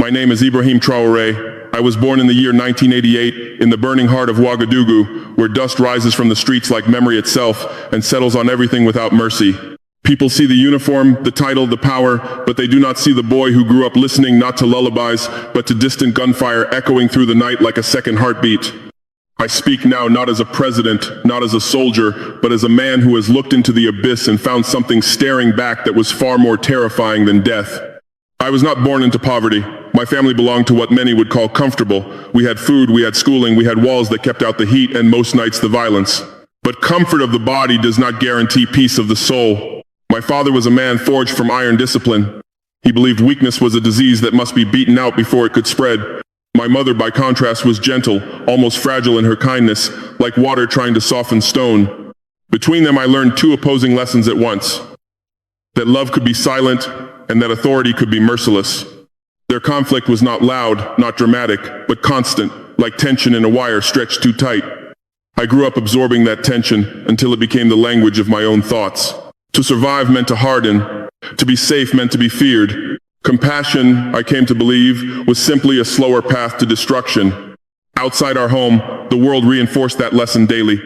My name is Ibrahim Traore. I was born in the year 1988 in the burning heart of Ouagadougou, where dust rises from the streets like memory itself and settles on everything without mercy. People see the uniform, the title, the power, but they do not see the boy who grew up listening not to lullabies, but to distant gunfire echoing through the night like a second heartbeat. I speak now not as a president, not as a soldier, but as a man who has looked into the abyss and found something staring back that was far more terrifying than death. I was not born into poverty. My family belonged to what many would call comfortable. We had food, we had schooling, we had walls that kept out the heat and most nights the violence. But comfort of the body does not guarantee peace of the soul. My father was a man forged from iron discipline. He believed weakness was a disease that must be beaten out before it could spread. My mother, by contrast, was gentle, almost fragile in her kindness, like water trying to soften stone. Between them I learned two opposing lessons at once: that love could be silent, and that authority could be merciless. Their conflict was not loud, not dramatic, but constant, like tension in a wire stretched too tight. I grew up absorbing that tension until it became the language of my own thoughts. To survive meant to harden. To be safe meant to be feared. Compassion, I came to believe, was simply a slower path to destruction. Outside our home, the world reinforced that lesson daily.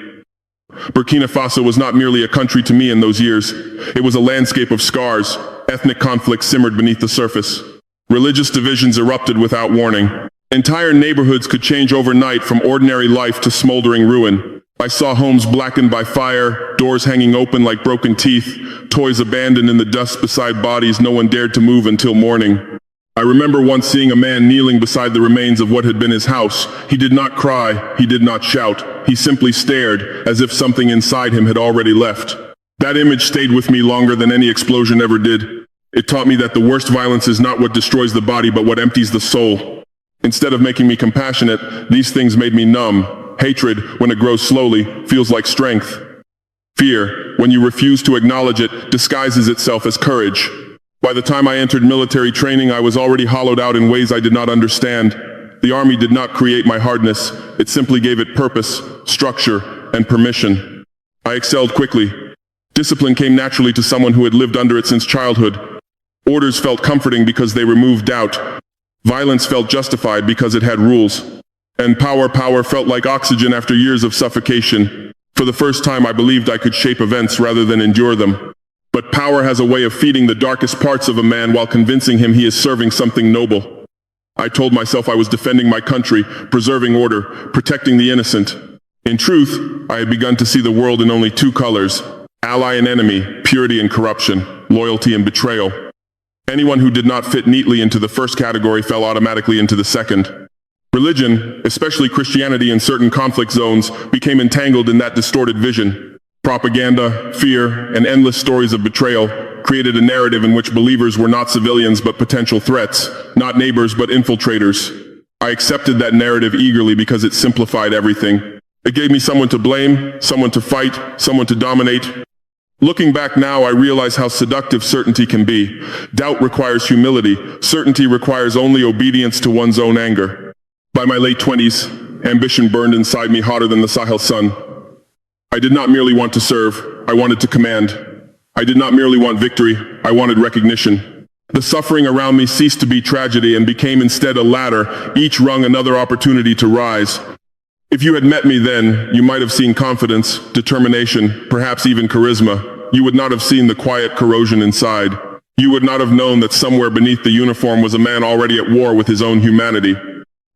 Burkina Faso was not merely a country to me in those years. It was a landscape of scars. Ethnic conflict simmered beneath the surface. Religious divisions erupted without warning. Entire neighborhoods could change overnight from ordinary life to smoldering ruin. I saw homes blackened by fire, doors hanging open like broken teeth, toys abandoned in the dust beside bodies no one dared to move until morning. I remember once seeing a man kneeling beside the remains of what had been his house. He did not cry, he did not shout. He simply stared, as if something inside him had already left. That image stayed with me longer than any explosion ever did. It taught me that the worst violence is not what destroys the body, but what empties the soul. Instead of making me compassionate, these things made me numb. Hatred, when it grows slowly, feels like strength. Fear, when you refuse to acknowledge it, disguises itself as courage. By the time I entered military training, I was already hollowed out in ways I did not understand. The army did not create my hardness. It simply gave it purpose, structure, and permission. I excelled quickly. Discipline came naturally to someone who had lived under it since childhood. Orders felt comforting because they removed doubt. Violence felt justified because it had rules. And power felt like oxygen after years of suffocation. For the first time, I believed I could shape events rather than endure them. But power has a way of feeding the darkest parts of a man while convincing him he is serving something noble. I told myself I was defending my country, preserving order, protecting the innocent. In truth, I had begun to see the world in only two colors: ally and enemy, purity and corruption, loyalty and betrayal. Anyone who did not fit neatly into the first category fell automatically into the second. Religion, especially Christianity in certain conflict zones, became entangled in that distorted vision. Propaganda, fear, and endless stories of betrayal created a narrative in which believers were not civilians but potential threats, not neighbors but infiltrators. I accepted that narrative eagerly because it simplified everything. It gave me someone to blame, someone to fight, someone to dominate. Looking back now, I realize how seductive certainty can be. Doubt requires humility. Certainty requires only obedience to one's own anger. By my late 20s, ambition burned inside me hotter than the Sahel sun. I did not merely want to serve, I wanted to command. I did not merely want victory, I wanted recognition. The suffering around me ceased to be tragedy and became instead a ladder, each rung another opportunity to rise. If you had met me then, you might have seen confidence, determination, perhaps even charisma. You would not have seen the quiet corrosion inside. You would not have known that somewhere beneath the uniform was a man already at war with his own humanity.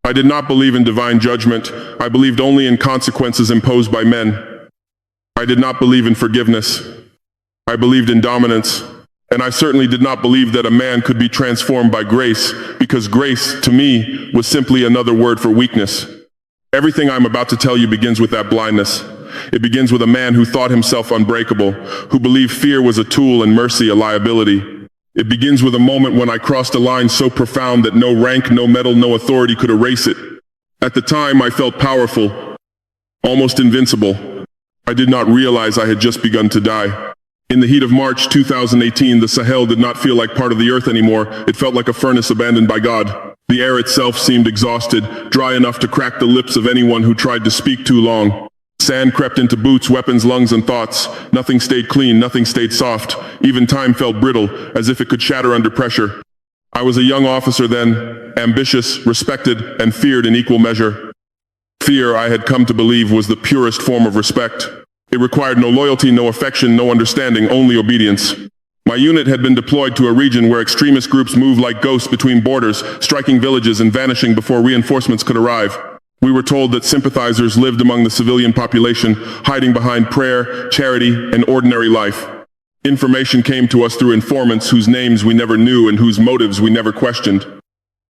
I did not believe in divine judgment. I believed only in consequences imposed by men. I did not believe in forgiveness. I believed in dominance. And I certainly did not believe that a man could be transformed by grace, because grace, to me, was simply another word for weakness. Everything I'm about to tell you begins with that blindness. It begins with a man who thought himself unbreakable, who believed fear was a tool and mercy a liability. It begins with a moment when I crossed a line so profound that no rank, no medal, no authority could erase it. At the time, I felt powerful, almost invincible. I did not realize I had just begun to die. In the heat of March 2018, the Sahel did not feel like part of the earth anymore. It felt like a furnace abandoned by God. The air itself seemed exhausted, dry enough to crack the lips of anyone who tried to speak too long. Sand crept into boots, weapons, lungs, and thoughts. Nothing stayed clean, nothing stayed soft. Even time felt brittle, as if it could shatter under pressure. I was a young officer then, ambitious, respected, and feared in equal measure. Fear, I had come to believe, was the purest form of respect. It required no loyalty, no affection, no understanding, only obedience. My unit had been deployed to a region where extremist groups moved like ghosts between borders, striking villages and vanishing before reinforcements could arrive. We were told that sympathizers lived among the civilian population, hiding behind prayer, charity, and ordinary life. Information came to us through informants whose names we never knew and whose motives we never questioned.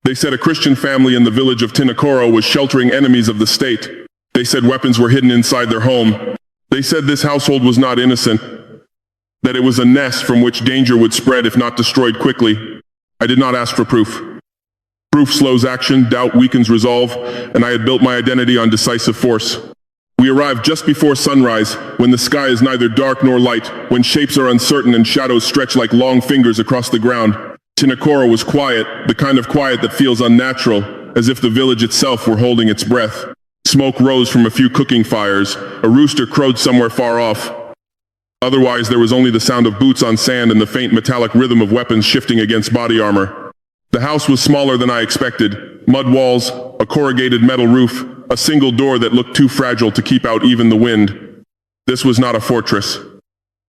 They said a Christian family in the village of Tinakoro was sheltering enemies of the state. They said weapons were hidden inside their home. They said this household was not innocent, that it was a nest from which danger would spread if not destroyed quickly. I did not ask for proof. Proof slows action, doubt weakens resolve, and I had built my identity on decisive force. We arrived just before sunrise, when the sky is neither dark nor light, when shapes are uncertain and shadows stretch like long fingers across the ground. Tinakoro was quiet, the kind of quiet that feels unnatural, as if the village itself were holding its breath. Smoke rose from a few cooking fires. A rooster crowed somewhere far off. Otherwise, there was only the sound of boots on sand and the faint metallic rhythm of weapons shifting against body armor. The house was smaller than I expected. Mud walls, a corrugated metal roof, a single door that looked too fragile to keep out even the wind. This was not a fortress.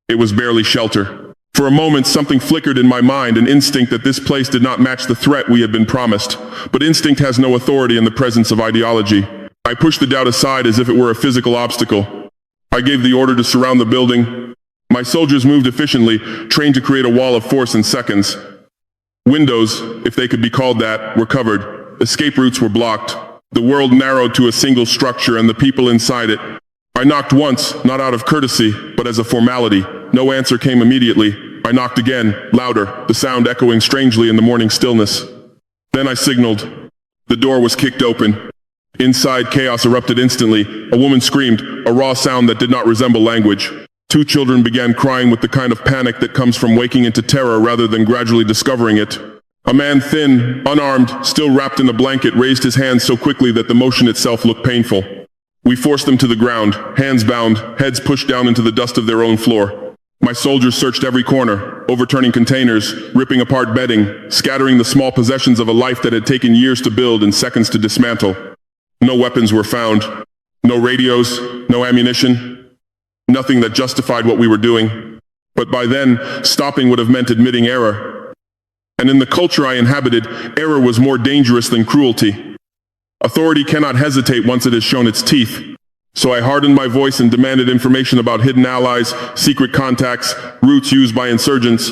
It was barely shelter. For a moment, something flickered in my mind, an instinct that this place did not match the threat we had been promised. But instinct has no authority in the presence of ideology. I pushed the doubt aside as if it were a physical obstacle. I gave the order to surround the building. My soldiers moved efficiently, trained to create a wall of force in seconds. Windows, if they could be called that, were covered. Escape routes were blocked. The world narrowed to a single structure and the people inside it. I knocked once, not out of courtesy, but as a formality. No answer came immediately. I knocked again, louder, the sound echoing strangely in the morning stillness. Then I signaled. The door was kicked open. Inside, chaos erupted instantly. A woman screamed, a raw sound that did not resemble language. Two children began crying with the kind of panic that comes from waking into terror rather than gradually discovering it. A man, thin, unarmed, still wrapped in a blanket, raised his hands so quickly that the motion itself looked painful. We forced them to the ground, hands bound, heads pushed down into the dust of their own floor. My soldiers searched every corner, overturning containers, ripping apart bedding, scattering the small possessions of a life that had taken years to build and seconds to dismantle. No weapons were found. No radios, no ammunition. Nothing that justified what we were doing. But by then, stopping would have meant admitting error. And in the culture I inhabited, error was more dangerous than cruelty. Authority cannot hesitate once it has shown its teeth. So I hardened my voice and demanded information about hidden allies, secret contacts, routes used by insurgents.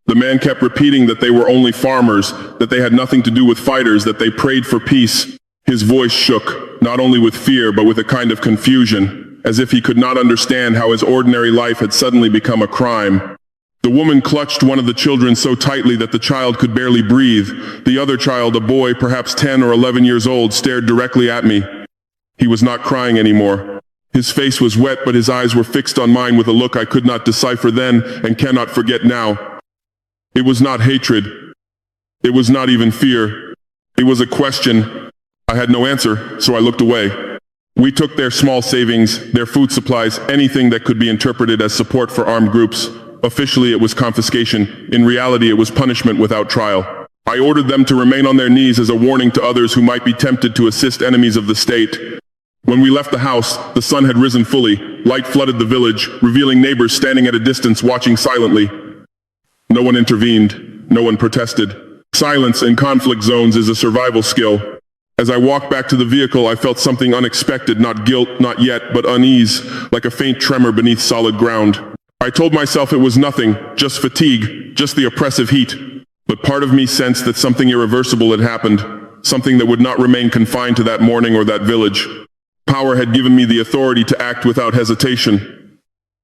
The man kept repeating that they were only farmers, that they had nothing to do with fighters, that they prayed for peace. His voice shook, not only with fear, but with a kind of confusion, as if he could not understand how his ordinary life had suddenly become a crime. The woman clutched one of the children so tightly that the child could barely breathe. The other child, a boy perhaps 10 or 11 years old, stared directly at me. He was not crying anymore. His face was wet, but his eyes were fixed on mine with a look I could not decipher then and cannot forget now. It was not hatred. It was not even fear. It was a question. I had no answer, so I looked away. We took their small savings, their food supplies, anything that could be interpreted as support for armed groups. Officially, it was confiscation. In reality, it was punishment without trial. I ordered them to remain on their knees as a warning to others who might be tempted to assist enemies of the state. When we left the house, the sun had risen fully. Light flooded the village, revealing neighbors standing at a distance watching silently. No one intervened. No one protested. Silence in conflict zones is a survival skill. As I walked back to the vehicle, I felt something unexpected, not guilt, not yet, but unease, like a faint tremor beneath solid ground. I told myself it was nothing, just fatigue, just the oppressive heat. But part of me sensed that something irreversible had happened, something that would not remain confined to that morning or that village. Power had given me the authority to act without hesitation.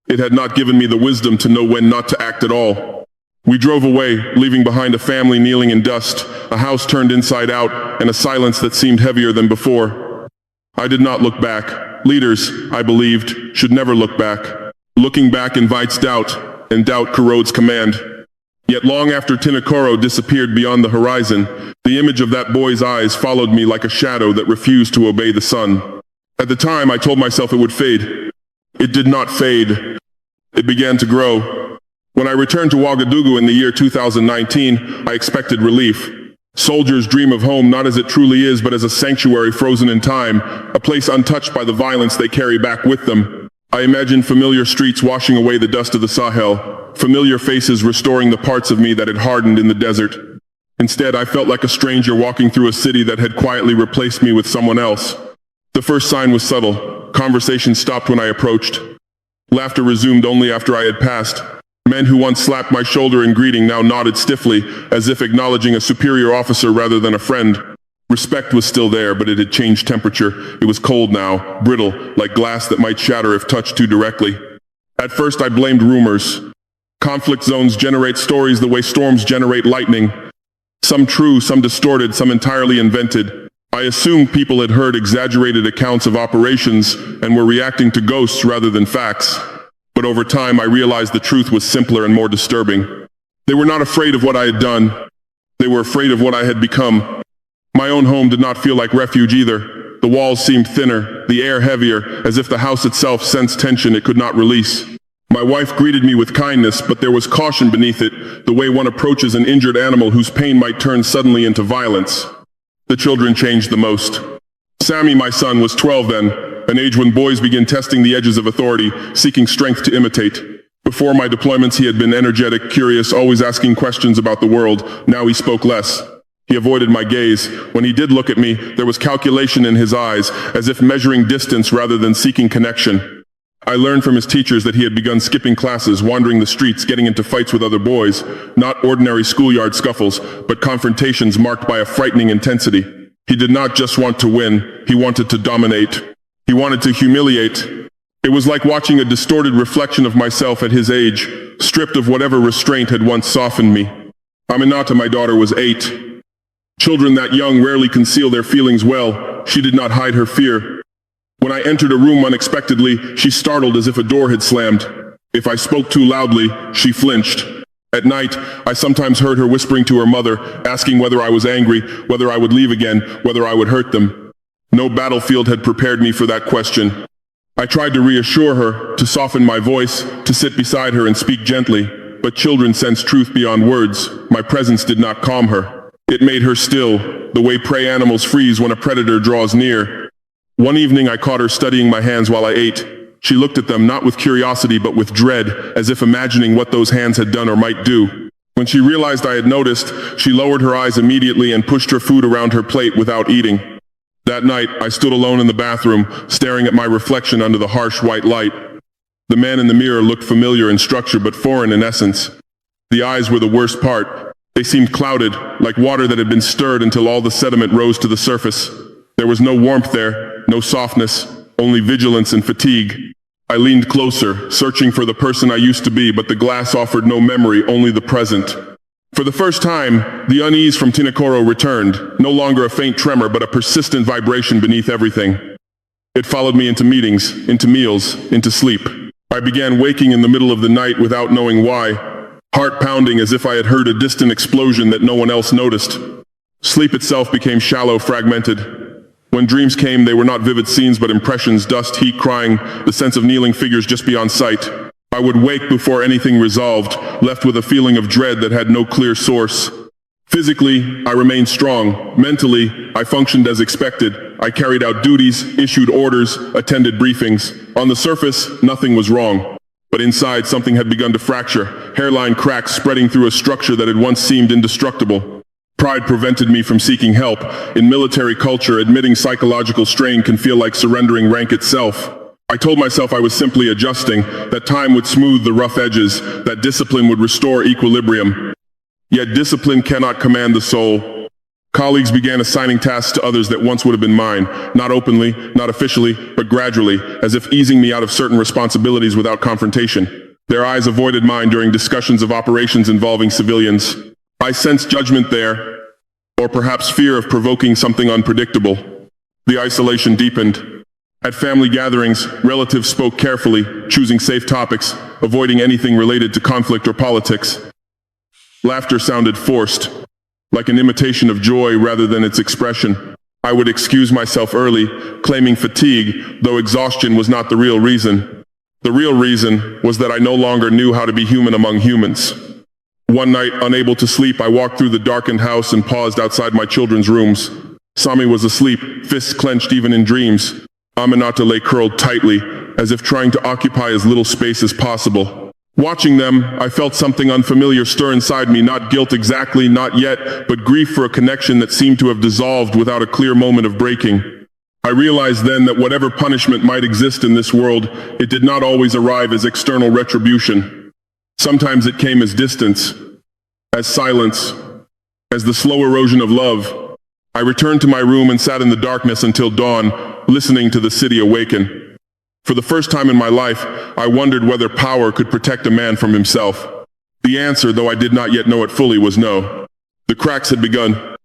It had not given me the wisdom to know when not to act at all. We drove away, leaving behind a family kneeling in dust, a house turned inside out, and a silence that seemed heavier than before. I did not look back. Leaders, I believed, should never look back. Looking back invites doubt, and doubt corrodes command. Yet long after Tinakoro disappeared beyond the horizon, the image of that boy's eyes followed me like a shadow that refused to obey the sun. At the time, I told myself it would fade. It did not fade. It began to grow. When I returned to Ouagadougou in the year 2019, I expected relief. Soldiers dream of home not as it truly is, but as a sanctuary frozen in time, a place untouched by the violence they carry back with them. I imagine familiar streets washing away the dust of the Sahel, familiar faces restoring the parts of me that had hardened in the desert. Instead, I felt like a stranger walking through a city that had quietly replaced me with someone else. The first sign was subtle. Conversation stopped when I approached. Laughter resumed only after I had passed. Men who once slapped my shoulder in greeting now nodded stiffly, as if acknowledging a superior officer rather than a friend. Respect was still there, but it had changed temperature. It was cold now, brittle, like glass that might shatter if touched too directly. At first I blamed rumors. Conflict zones generate stories the way storms generate lightning. Some true, some distorted, some entirely invented. I assumed people had heard exaggerated accounts of operations and were reacting to ghosts rather than facts. But over time, I realized the truth was simpler and more disturbing. They were not afraid of what I had done. They were afraid of what I had become. My own home did not feel like refuge either. The walls seemed thinner, the air heavier, as if the house itself sensed tension it could not release. My wife greeted me with kindness, but there was caution beneath it, the way one approaches an injured animal whose pain might turn suddenly into violence. The children changed the most. Sammy, my son, was 12 then, an age when boys begin testing the edges of authority, seeking strength to imitate. Before my deployments, he had been energetic, curious, always asking questions about the world. Now he spoke less. He avoided my gaze. When he did look at me, there was calculation in his eyes, as if measuring distance rather than seeking connection. I learned from his teachers that he had begun skipping classes, wandering the streets, getting into fights with other boys, not ordinary schoolyard scuffles, but confrontations marked by a frightening intensity. He did not just want to win, he wanted to dominate. He wanted to humiliate. It was like watching a distorted reflection of myself at his age, stripped of whatever restraint had once softened me. Aminata, my daughter, was 8. Children that young rarely conceal their feelings well. She did not hide her fear. When I entered a room unexpectedly, she startled as if a door had slammed. If I spoke too loudly, she flinched. At night, I sometimes heard her whispering to her mother, asking whether I was angry, whether I would leave again, whether I would hurt them. No battlefield had prepared me for that question. I tried to reassure her, to soften my voice, to sit beside her and speak gently, but children sense truth beyond words. My presence did not calm her. It made her still, the way prey animals freeze when a predator draws near. One evening I caught her studying my hands while I ate. She looked at them not with curiosity but with dread, as if imagining what those hands had done or might do. When she realized I had noticed, she lowered her eyes immediately and pushed her food around her plate without eating. That night, I stood alone in the bathroom, staring at my reflection under the harsh white light. The man in the mirror looked familiar in structure but foreign in essence. The eyes were the worst part. They seemed clouded, like water that had been stirred until all the sediment rose to the surface. There was no warmth there, no softness, only vigilance and fatigue. I leaned closer, searching for the person I used to be, but the glass offered no memory, only the present. For the first time, the unease from Tinakoro returned, no longer a faint tremor, but a persistent vibration beneath everything. It followed me into meetings, into meals, into sleep. I began waking in the middle of the night without knowing why, heart pounding as if I had heard a distant explosion that no one else noticed. Sleep itself became shallow, fragmented. When dreams came, they were not vivid scenes but impressions, dust, heat, crying, the sense of kneeling figures just beyond sight. I would wake before anything resolved, left with a feeling of dread that had no clear source. Physically, I remained strong. Mentally, I functioned as expected. I carried out duties, issued orders, attended briefings. On the surface, nothing was wrong. But inside, something had begun to fracture, hairline cracks spreading through a structure that had once seemed indestructible. Pride prevented me from seeking help. In military culture, admitting psychological strain can feel like surrendering rank itself. I told myself I was simply adjusting, that time would smooth the rough edges, that discipline would restore equilibrium. Yet discipline cannot command the soul. Colleagues began assigning tasks to others that once would have been mine, not openly, not officially, but gradually, as if easing me out of certain responsibilities without confrontation. Their eyes avoided mine during discussions of operations involving civilians. I sensed judgment there, or perhaps fear of provoking something unpredictable. The isolation deepened. At family gatherings, relatives spoke carefully, choosing safe topics, avoiding anything related to conflict or politics. Laughter sounded forced, like an imitation of joy rather than its expression. I would excuse myself early, claiming fatigue, though exhaustion was not the real reason. The real reason was that I no longer knew how to be human among humans. One night, unable to sleep, I walked through the darkened house and paused outside my children's rooms. Sami was asleep, fists clenched even in dreams. Aminata lay curled tightly, as if trying to occupy as little space as possible. Watching them, I felt something unfamiliar stir inside me, not guilt exactly, not yet, but grief for a connection that seemed to have dissolved without a clear moment of breaking. I realized then that whatever punishment might exist in this world, it did not always arrive as external retribution. Sometimes it came as distance, as silence, as the slow erosion of love. I returned to my room and sat in the darkness until dawn, listening to the city awaken. For the first time in my life, I wondered whether power could protect a man from himself. The answer, though I did not yet know it fully, was no. The cracks had begun,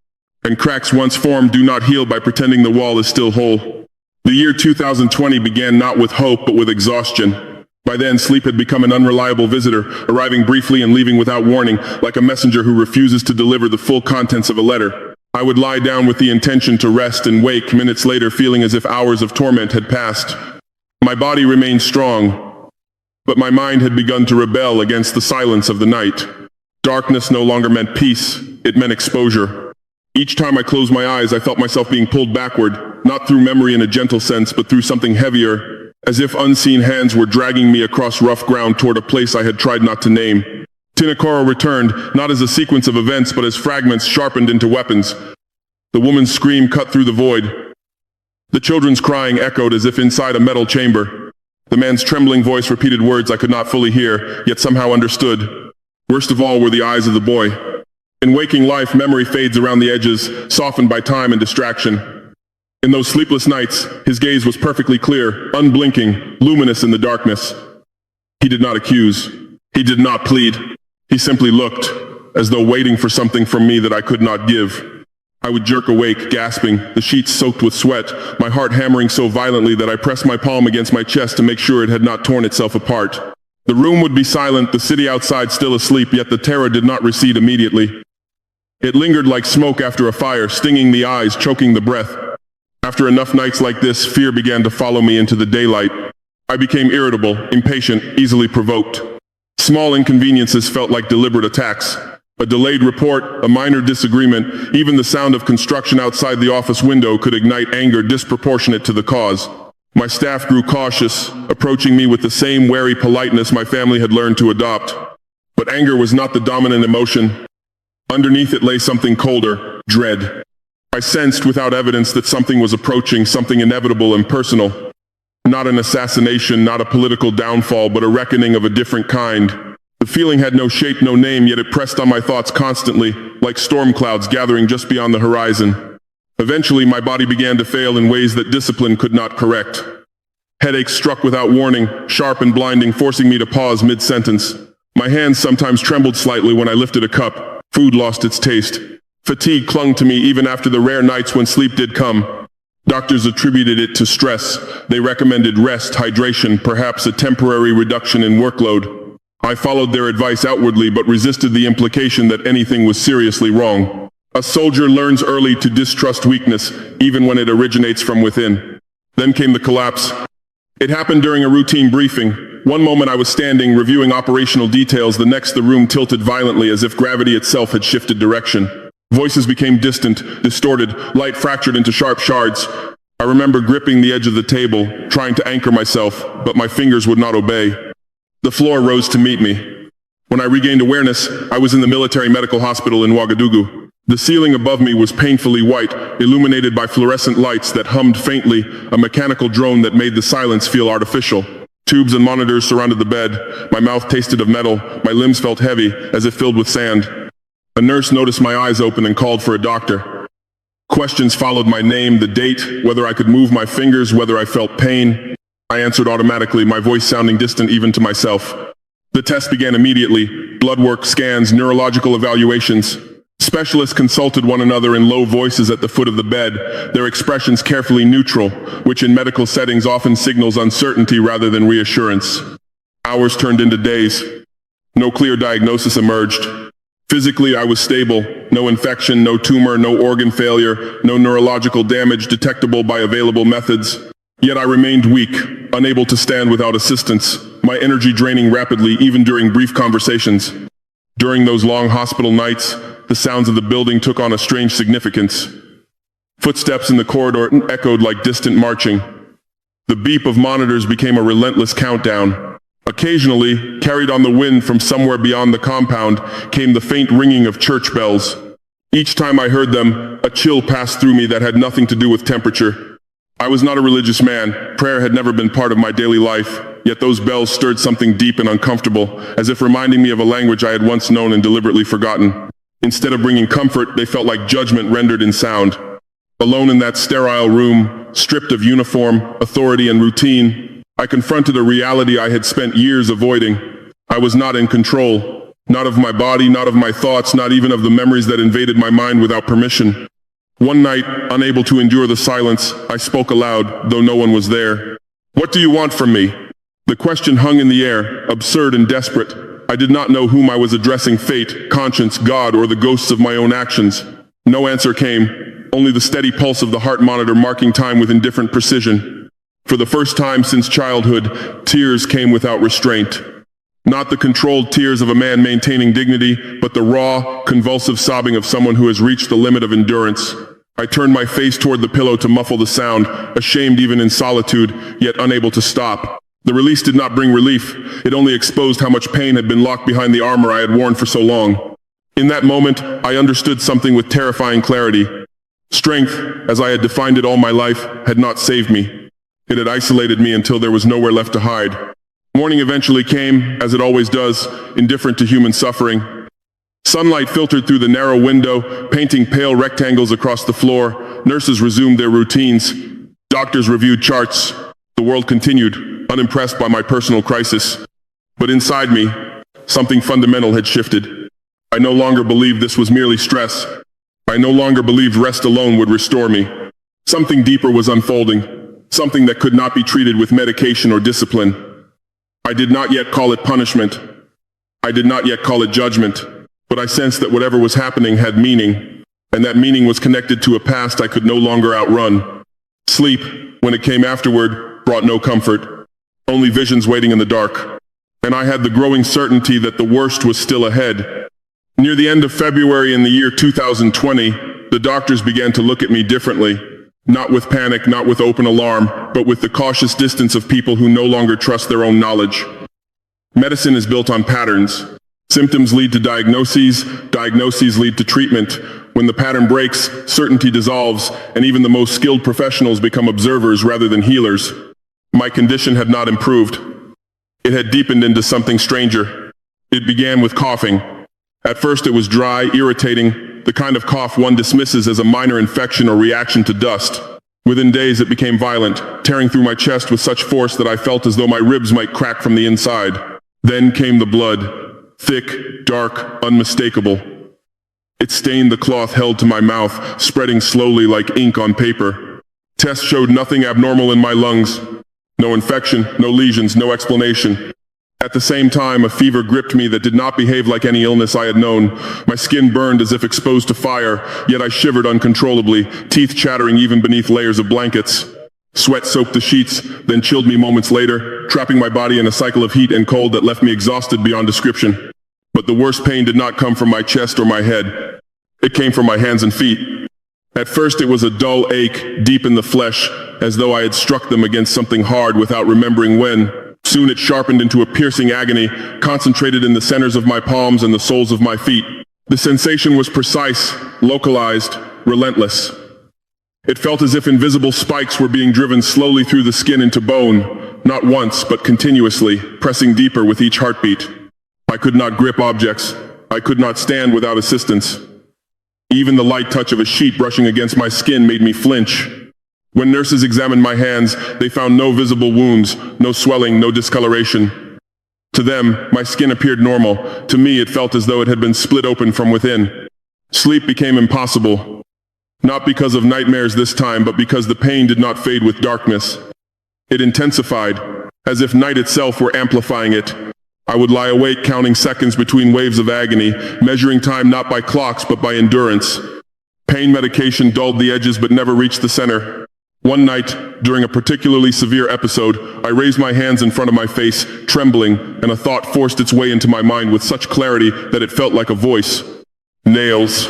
and cracks once formed do not heal by pretending the wall is still whole. The year 2020 began not with hope but with exhaustion. By then, sleep had become an unreliable visitor, arriving briefly and leaving without warning, like a messenger who refuses to deliver the full contents of a letter. I would lie down with the intention to rest and wake minutes later feeling as if hours of torment had passed. My body remained strong, but my mind had begun to rebel against the silence of the night. Darkness no longer meant peace, it meant exposure. Each time I closed my eyes, I felt myself being pulled backward, not through memory in a gentle sense, but through something heavier, as if unseen hands were dragging me across rough ground toward a place I had tried not to name. Tinakoro returned, not as a sequence of events, but as fragments sharpened into weapons. The woman's scream cut through the void. The children's crying echoed as if inside a metal chamber. The man's trembling voice repeated words I could not fully hear, yet somehow understood. Worst of all were the eyes of the boy. In waking life, memory fades around the edges, softened by time and distraction. In those sleepless nights, his gaze was perfectly clear, unblinking, luminous in the darkness. He did not accuse. He did not plead. He simply looked, as though waiting for something from me that I could not give. I would jerk awake, gasping, the sheets soaked with sweat, my heart hammering so violently that I pressed my palm against my chest to make sure it had not torn itself apart. The room would be silent, the city outside still asleep, yet the terror did not recede immediately. It lingered like smoke after a fire, stinging the eyes, choking the breath. After enough nights like this, fear began to follow me into the daylight. I became irritable, impatient, easily provoked. Small inconveniences felt like deliberate attacks. A delayed report, a minor disagreement, even the sound of construction outside the office window could ignite anger disproportionate to the cause. My staff grew cautious, approaching me with the same wary politeness my family had learned to adopt. But anger was not the dominant emotion. Underneath it lay something colder, dread. I sensed without evidence that something was approaching, something inevitable and personal. Not an assassination, not a political downfall, but a reckoning of a different kind. The feeling had no shape, no name, yet it pressed on my thoughts constantly, like storm clouds gathering just beyond the horizon. Eventually, my body began to fail in ways that discipline could not correct. Headaches struck without warning, sharp and blinding, forcing me to pause mid-sentence. My hands sometimes trembled slightly when I lifted a cup. Food lost its taste. Fatigue clung to me even after the rare nights when sleep did come. Doctors attributed it to stress. They recommended rest, hydration, perhaps a temporary reduction in workload. I followed their advice outwardly but resisted the implication that anything was seriously wrong. A soldier learns early to distrust weakness, even when it originates from within. Then came the collapse. It happened during a routine briefing. One moment I was standing, reviewing operational details, the next the room tilted violently as if gravity itself had shifted direction. Voices became distant, distorted, light fractured into sharp shards. I remember gripping the edge of the table, trying to anchor myself, but my fingers would not obey. The floor rose to meet me. When I regained awareness, I was in the military medical hospital in Ouagadougou. The ceiling above me was painfully white, illuminated by fluorescent lights that hummed faintly, a mechanical drone that made the silence feel artificial. Tubes and monitors surrounded the bed. My mouth tasted of metal. My limbs felt heavy, as if filled with sand. A nurse noticed my eyes open and called for a doctor. Questions followed my name, the date, whether I could move my fingers, whether I felt pain. I answered automatically, my voice sounding distant even to myself. The test began immediately. Blood work, scans, neurological evaluations. Specialists consulted one another in low voices at the foot of the bed, their expressions carefully neutral, which in medical settings often signals uncertainty rather than reassurance. Hours turned into days. No clear diagnosis emerged. Physically, I was stable. No infection, no tumor, no organ failure, no neurological damage detectable by available methods. Yet I remained weak, unable to stand without assistance, my energy draining rapidly even during brief conversations. During those long hospital nights, the sounds of the building took on a strange significance. Footsteps in the corridor echoed like distant marching. The beep of monitors became a relentless countdown. Occasionally, carried on the wind from somewhere beyond the compound, came the faint ringing of church bells. Each time I heard them, a chill passed through me that had nothing to do with temperature. I was not a religious man. Prayer had never been part of my daily life, yet those bells stirred something deep and uncomfortable, as if reminding me of a language I had once known and deliberately forgotten. Instead of bringing comfort, they felt like judgment rendered in sound. Alone in that sterile room, stripped of uniform, authority, and routine, I confronted a reality I had spent years avoiding. I was not in control, not of my body, not of my thoughts, not even of the memories that invaded my mind without permission. One night, unable to endure the silence, I spoke aloud, though no one was there. "What do you want from me?" The question hung in the air, absurd and desperate. I did not know whom I was addressing, fate, conscience, God, or the ghosts of my own actions. No answer came, only the steady pulse of the heart monitor marking time with indifferent precision. For the first time since childhood, tears came without restraint. Not the controlled tears of a man maintaining dignity, but the raw, convulsive sobbing of someone who has reached the limit of endurance. I turned my face toward the pillow to muffle the sound, ashamed even in solitude, yet unable to stop. The release did not bring relief. It only exposed how much pain had been locked behind the armor I had worn for so long. In that moment, I understood something with terrifying clarity. Strength, as I had defined it all my life, had not saved me. It had isolated me until there was nowhere left to hide. Morning eventually came, as it always does, indifferent to human suffering. Sunlight filtered through the narrow window, painting pale rectangles across the floor. Nurses resumed their routines. Doctors reviewed charts. The world continued, unimpressed by my personal crisis. But inside me, something fundamental had shifted. I no longer believed this was merely stress. I no longer believed rest alone would restore me. Something deeper was unfolding, something that could not be treated with medication or discipline. I did not yet call it punishment. I did not yet call it judgment, but I sensed that whatever was happening had meaning, and that meaning was connected to a past I could no longer outrun. Sleep, when it came afterward, brought no comfort, only visions waiting in the dark. And I had the growing certainty that the worst was still ahead. Near the end of February in the year 2020, the doctors began to look at me differently. Not with panic, not with open alarm, but with the cautious distance of people who no longer trust their own knowledge. Medicine is built on patterns. Symptoms lead to diagnoses, diagnoses lead to treatment. When the pattern breaks, certainty dissolves, and even the most skilled professionals become observers rather than healers. My condition had not improved. It had deepened into something stranger. It began with coughing. At first it was dry, irritating, the kind of cough one dismisses as a minor infection or reaction to dust. Within days it became violent, tearing through my chest with such force that I felt as though my ribs might crack from the inside. Then came the blood, thick, dark, unmistakable. It stained the cloth held to my mouth, spreading slowly like ink on paper. Tests showed nothing abnormal in my lungs. No infection, no lesions, no explanation. At the same time, a fever gripped me that did not behave like any illness I had known. My skin burned as if exposed to fire, yet I shivered uncontrollably, teeth chattering even beneath layers of blankets. Sweat soaked the sheets, then chilled me moments later, trapping my body in a cycle of heat and cold that left me exhausted beyond description. But the worst pain did not come from my chest or my head. It came from my hands and feet. At first it was a dull ache, deep in the flesh, as though I had struck them against something hard without remembering when. Soon it sharpened into a piercing agony, concentrated in the centers of my palms and the soles of my feet. The sensation was precise, localized, relentless. It felt as if invisible spikes were being driven slowly through the skin into bone, not once, but continuously, pressing deeper with each heartbeat. I could not grip objects. I could not stand without assistance. Even the light touch of a sheet brushing against my skin made me flinch. When nurses examined my hands, they found no visible wounds, no swelling, no discoloration. To them, my skin appeared normal. To me, it felt as though it had been split open from within. Sleep became impossible. Not because of nightmares this time, but because the pain did not fade with darkness. It intensified, as if night itself were amplifying it. I would lie awake counting seconds between waves of agony, measuring time not by clocks but by endurance. Pain medication dulled the edges but never reached the center. One night, during a particularly severe episode, I raised my hands in front of my face, trembling, and a thought forced its way into my mind with such clarity that it felt like a voice. Nails.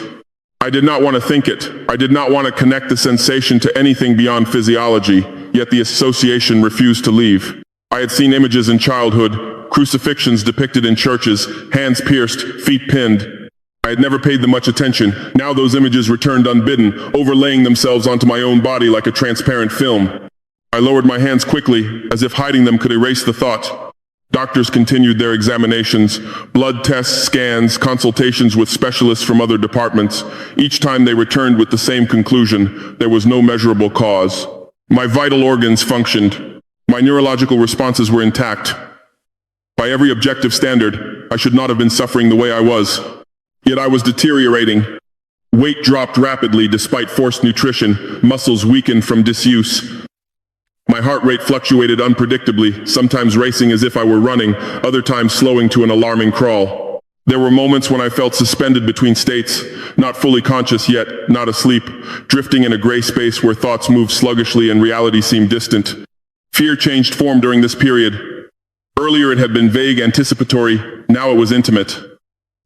I did not want to think it. I did not want to connect the sensation to anything beyond physiology, yet the association refused to leave. I had seen images in childhood, crucifixions depicted in churches, hands pierced, feet pinned. I had never paid them much attention. Now those images returned unbidden, overlaying themselves onto my own body like a transparent film. I lowered my hands quickly, as if hiding them could erase the thought. Doctors continued their examinations, blood tests, scans, consultations with specialists from other departments. Each time they returned with the same conclusion: there was no measurable cause. My vital organs functioned. My neurological responses were intact. By every objective standard, I should not have been suffering the way I was. Yet I was deteriorating. Weight dropped rapidly despite forced nutrition, muscles weakened from disuse. My heart rate fluctuated unpredictably, sometimes racing as if I were running, other times slowing to an alarming crawl. There were moments when I felt suspended between states, not fully conscious yet not asleep, drifting in a gray space where thoughts moved sluggishly and reality seemed distant. Fear changed form during this period. Earlier it had been vague, anticipatory, now it was intimate.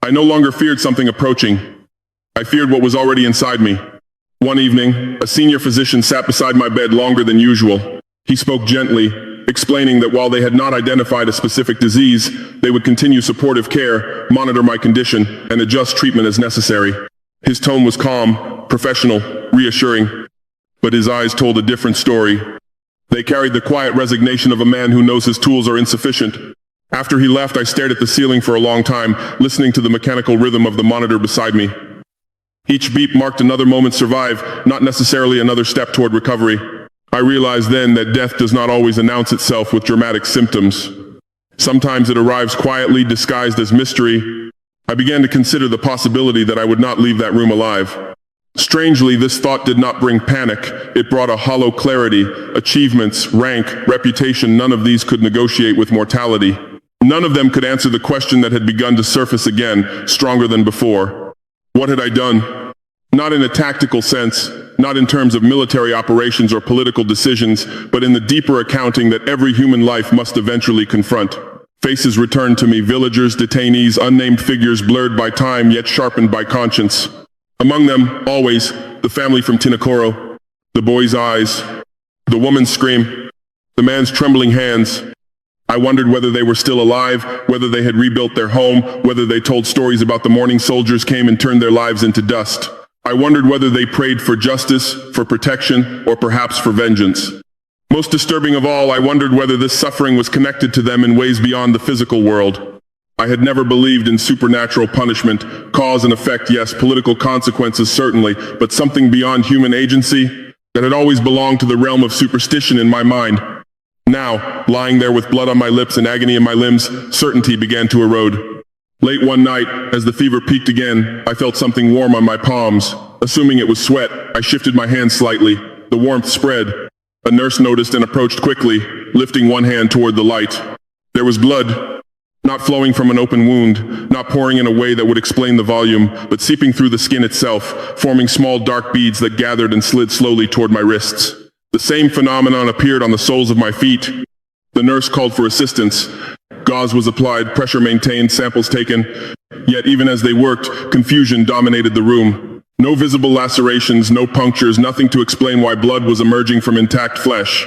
I no longer feared something approaching. I feared what was already inside me. One evening, a senior physician sat beside my bed longer than usual. He spoke gently, explaining that while they had not identified a specific disease, they would continue supportive care, monitor my condition, and adjust treatment as necessary. His tone was calm, professional, reassuring, but his eyes told a different story. They carried the quiet resignation of a man who knows his tools are insufficient. After he left, I stared at the ceiling for a long time, listening to the mechanical rhythm of the monitor beside me. Each beep marked another moment survived, not necessarily another step toward recovery. I realized then that death does not always announce itself with dramatic symptoms. Sometimes it arrives quietly, disguised as mystery. I began to consider the possibility that I would not leave that room alive. Strangely, this thought did not bring panic. It brought a hollow clarity. Achievements, rank, reputation, none of these could negotiate with mortality. None of them could answer the question that had begun to surface again, stronger than before. What had I done? Not in a tactical sense, not in terms of military operations or political decisions, but in the deeper accounting that every human life must eventually confront. Faces returned to me, villagers, detainees, unnamed figures blurred by time yet sharpened by conscience. Among them, always, the family from Tinakoro, the boy's eyes, the woman's scream, the man's trembling hands. I wondered whether they were still alive, whether they had rebuilt their home, whether they told stories about the morning soldiers came and turned their lives into dust. I wondered whether they prayed for justice, for protection, or perhaps for vengeance. Most disturbing of all, I wondered whether this suffering was connected to them in ways beyond the physical world. I had never believed in supernatural punishment, cause and effect, yes, political consequences certainly, but something beyond human agency that had always belonged to the realm of superstition in my mind. Now, lying there with blood on my lips and agony in my limbs, certainty began to erode. Late one night, as the fever peaked again, I felt something warm on my palms. Assuming it was sweat, I shifted my hand slightly. The warmth spread. A nurse noticed and approached quickly, lifting one hand toward the light. There was blood, not flowing from an open wound, not pouring in a way that would explain the volume, but seeping through the skin itself, forming small dark beads that gathered and slid slowly toward my wrists. The same phenomenon appeared on the soles of my feet. The nurse called for assistance. Gauze was applied, pressure maintained, samples taken. Yet even as they worked, confusion dominated the room. No visible lacerations, no punctures, nothing to explain why blood was emerging from intact flesh.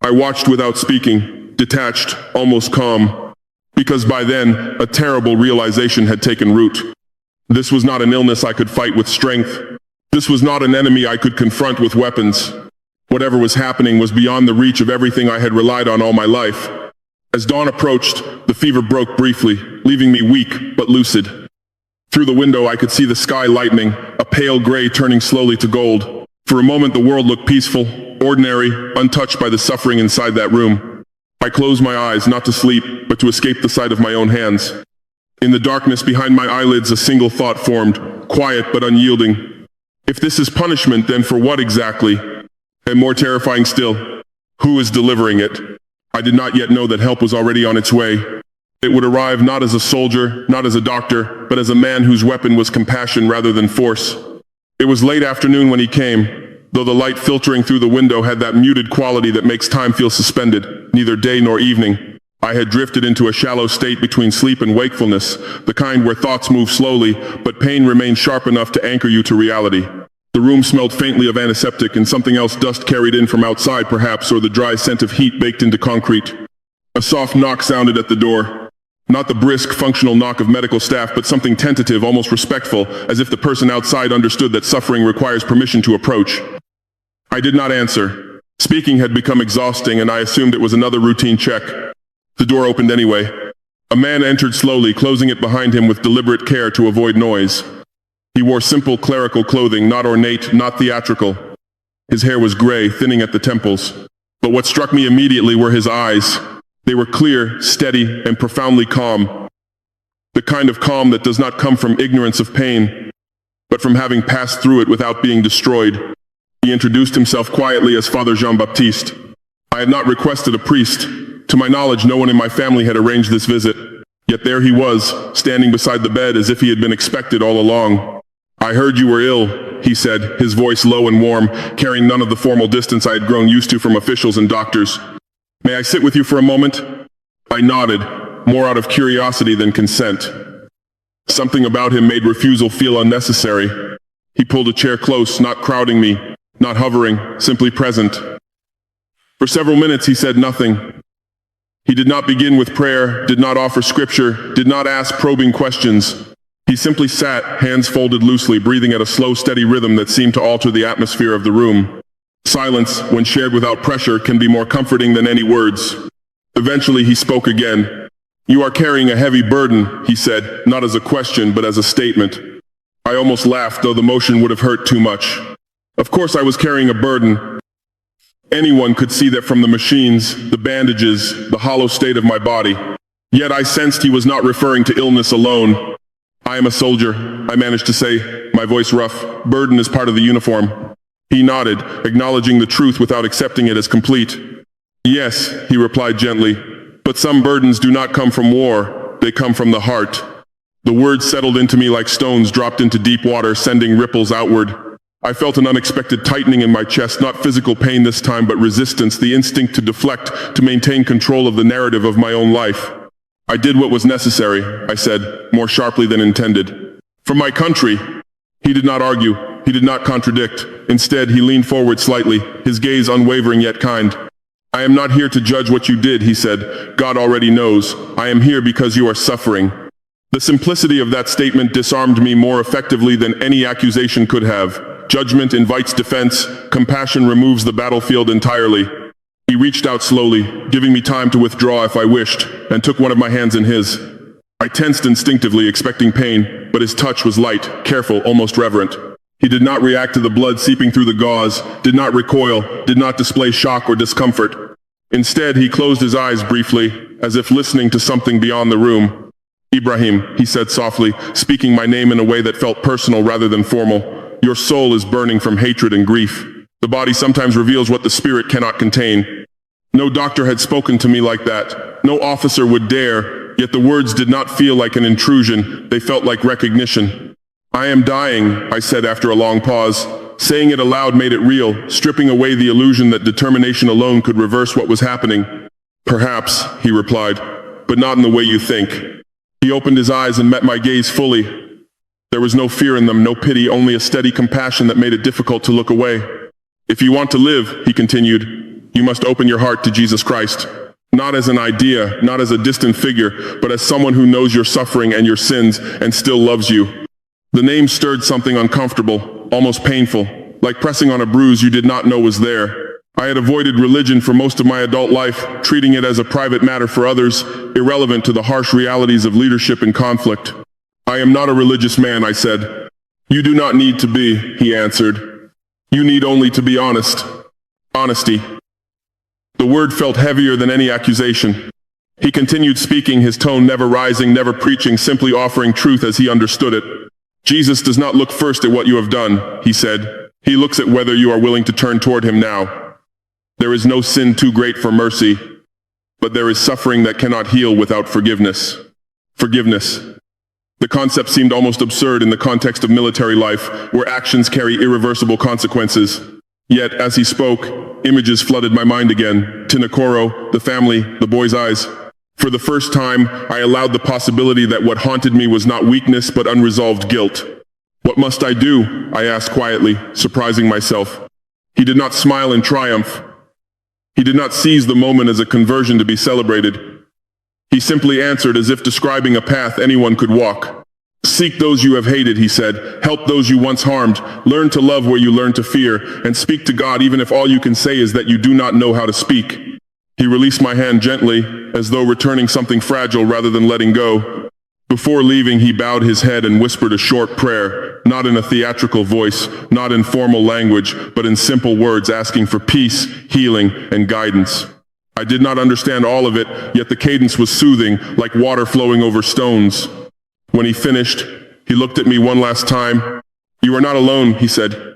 I watched without speaking, detached, almost calm. Because by then, a terrible realization had taken root. This was not an illness I could fight with strength. This was not an enemy I could confront with weapons. Whatever was happening was beyond the reach of everything I had relied on all my life. As dawn approached, the fever broke briefly, leaving me weak but lucid. Through the window I could see the sky lightening, a pale gray turning slowly to gold. For a moment the world looked peaceful, ordinary, untouched by the suffering inside that room. I closed my eyes, not to sleep, but to escape the sight of my own hands. In the darkness behind my eyelids a single thought formed, quiet but unyielding. If this is punishment, then for what exactly? And more terrifying still, who is delivering it? I did not yet know that help was already on its way. It would arrive not as a soldier, not as a doctor, but as a man whose weapon was compassion rather than force. It was late afternoon when he came, though the light filtering through the window had that muted quality that makes time feel suspended, neither day nor evening. I had drifted into a shallow state between sleep and wakefulness, the kind where thoughts move slowly, but pain remains sharp enough to anchor you to reality. The room smelled faintly of antiseptic and something else, dust carried in from outside perhaps, or the dry scent of heat baked into concrete. A soft knock sounded at the door. Not the brisk, functional knock of medical staff, but something tentative, almost respectful, as if the person outside understood that suffering requires permission to approach. I did not answer. Speaking had become exhausting, and I assumed it was another routine check. The door opened anyway. A man entered slowly, closing it behind him with deliberate care to avoid noise. He wore simple clerical clothing, not ornate, not theatrical. His hair was gray, thinning at the temples. But what struck me immediately were his eyes. They were clear, steady, and profoundly calm. The kind of calm that does not come from ignorance of pain, but from having passed through it without being destroyed. He introduced himself quietly as Father Jean-Baptiste. I had not requested a priest. To my knowledge, no one in my family had arranged this visit. Yet there he was, standing beside the bed as if he had been expected all along. I heard you were ill, he said, his voice low and warm, carrying none of the formal distance I had grown used to from officials and doctors. May I sit with you for a moment? I nodded, more out of curiosity than consent. Something about him made refusal feel unnecessary. He pulled a chair close, not crowding me, not hovering, simply present. For several minutes he said nothing. He did not begin with prayer, did not offer scripture, did not ask probing questions. He simply sat, hands folded loosely, breathing at a slow, steady rhythm that seemed to alter the atmosphere of the room. Silence, when shared without pressure, can be more comforting than any words. Eventually he spoke again. You are carrying a heavy burden, he said, not as a question, but as a statement. I almost laughed, though the motion would have hurt too much. Of course I was carrying a burden. Anyone could see that from the machines, the bandages, the hollow state of my body. Yet I sensed he was not referring to illness alone. I am a soldier, I managed to say, my voice rough. Burden is part of the uniform. He nodded, acknowledging the truth without accepting it as complete. Yes, he replied gently, but some burdens do not come from war, they come from the heart. The words settled into me like stones dropped into deep water, sending ripples outward. I felt an unexpected tightening in my chest, not physical pain this time, but resistance, the instinct to deflect, to maintain control of the narrative of my own life. I did what was necessary, I said, more sharply than intended. For my country. He did not argue. He did not contradict. Instead, he leaned forward slightly, his gaze unwavering yet kind. I am not here to judge what you did, he said. God already knows. I am here because you are suffering. The simplicity of that statement disarmed me more effectively than any accusation could have. Judgment invites defense. Compassion removes the battlefield entirely. He reached out slowly, giving me time to withdraw if I wished, and took one of my hands in his. I tensed instinctively, expecting pain, but his touch was light, careful, almost reverent. He did not react to the blood seeping through the gauze, did not recoil, did not display shock or discomfort. Instead, he closed his eyes briefly, as if listening to something beyond the room. Ibrahim, he said softly, speaking my name in a way that felt personal rather than formal. Your soul is burning from hatred and grief. The body sometimes reveals what the spirit cannot contain. No doctor had spoken to me like that. No officer would dare, yet the words did not feel like an intrusion. They felt like recognition. I am dying, I said after a long pause. Saying it aloud made it real, stripping away the illusion that determination alone could reverse what was happening. Perhaps, he replied, but not in the way you think. He opened his eyes and met my gaze fully. There was no fear in them, no pity, only a steady compassion that made it difficult to look away. If you want to live, he continued, you must open your heart to Jesus Christ. Not as an idea, not as a distant figure, but as someone who knows your suffering and your sins and still loves you. The name stirred something uncomfortable, almost painful, like pressing on a bruise you did not know was there. I had avoided religion for most of my adult life, treating it as a private matter for others, irrelevant to the harsh realities of leadership and conflict. I am not a religious man, I said. You do not need to be, he answered. You need only to be honest. Honesty. The word felt heavier than any accusation. He continued speaking, his tone never rising, never preaching, simply offering truth as he understood it. Jesus does not look first at what you have done, he said. He looks at whether you are willing to turn toward him now. There is no sin too great for mercy, but there is suffering that cannot heal without forgiveness. Forgiveness. The concept seemed almost absurd in the context of military life, where actions carry irreversible consequences. Yet, as he spoke, images flooded my mind again. Tinakoro, the family, the boy's eyes. For the first time, I allowed the possibility that what haunted me was not weakness but unresolved guilt. What must I do? I asked quietly, surprising myself. He did not smile in triumph. He did not seize the moment as a conversion to be celebrated. He simply answered as if describing a path anyone could walk. Seek those you have hated, he said. Help those you once harmed. Learn to love where you learn to fear. And speak to God even if all you can say is that you do not know how to speak. He released my hand gently, as though returning something fragile rather than letting go. Before leaving, he bowed his head and whispered a short prayer, not in a theatrical voice, not in formal language, but in simple words asking for peace, healing, and guidance. I did not understand all of it, yet the cadence was soothing, like water flowing over stones. When he finished, he looked at me one last time. You are not alone, he said.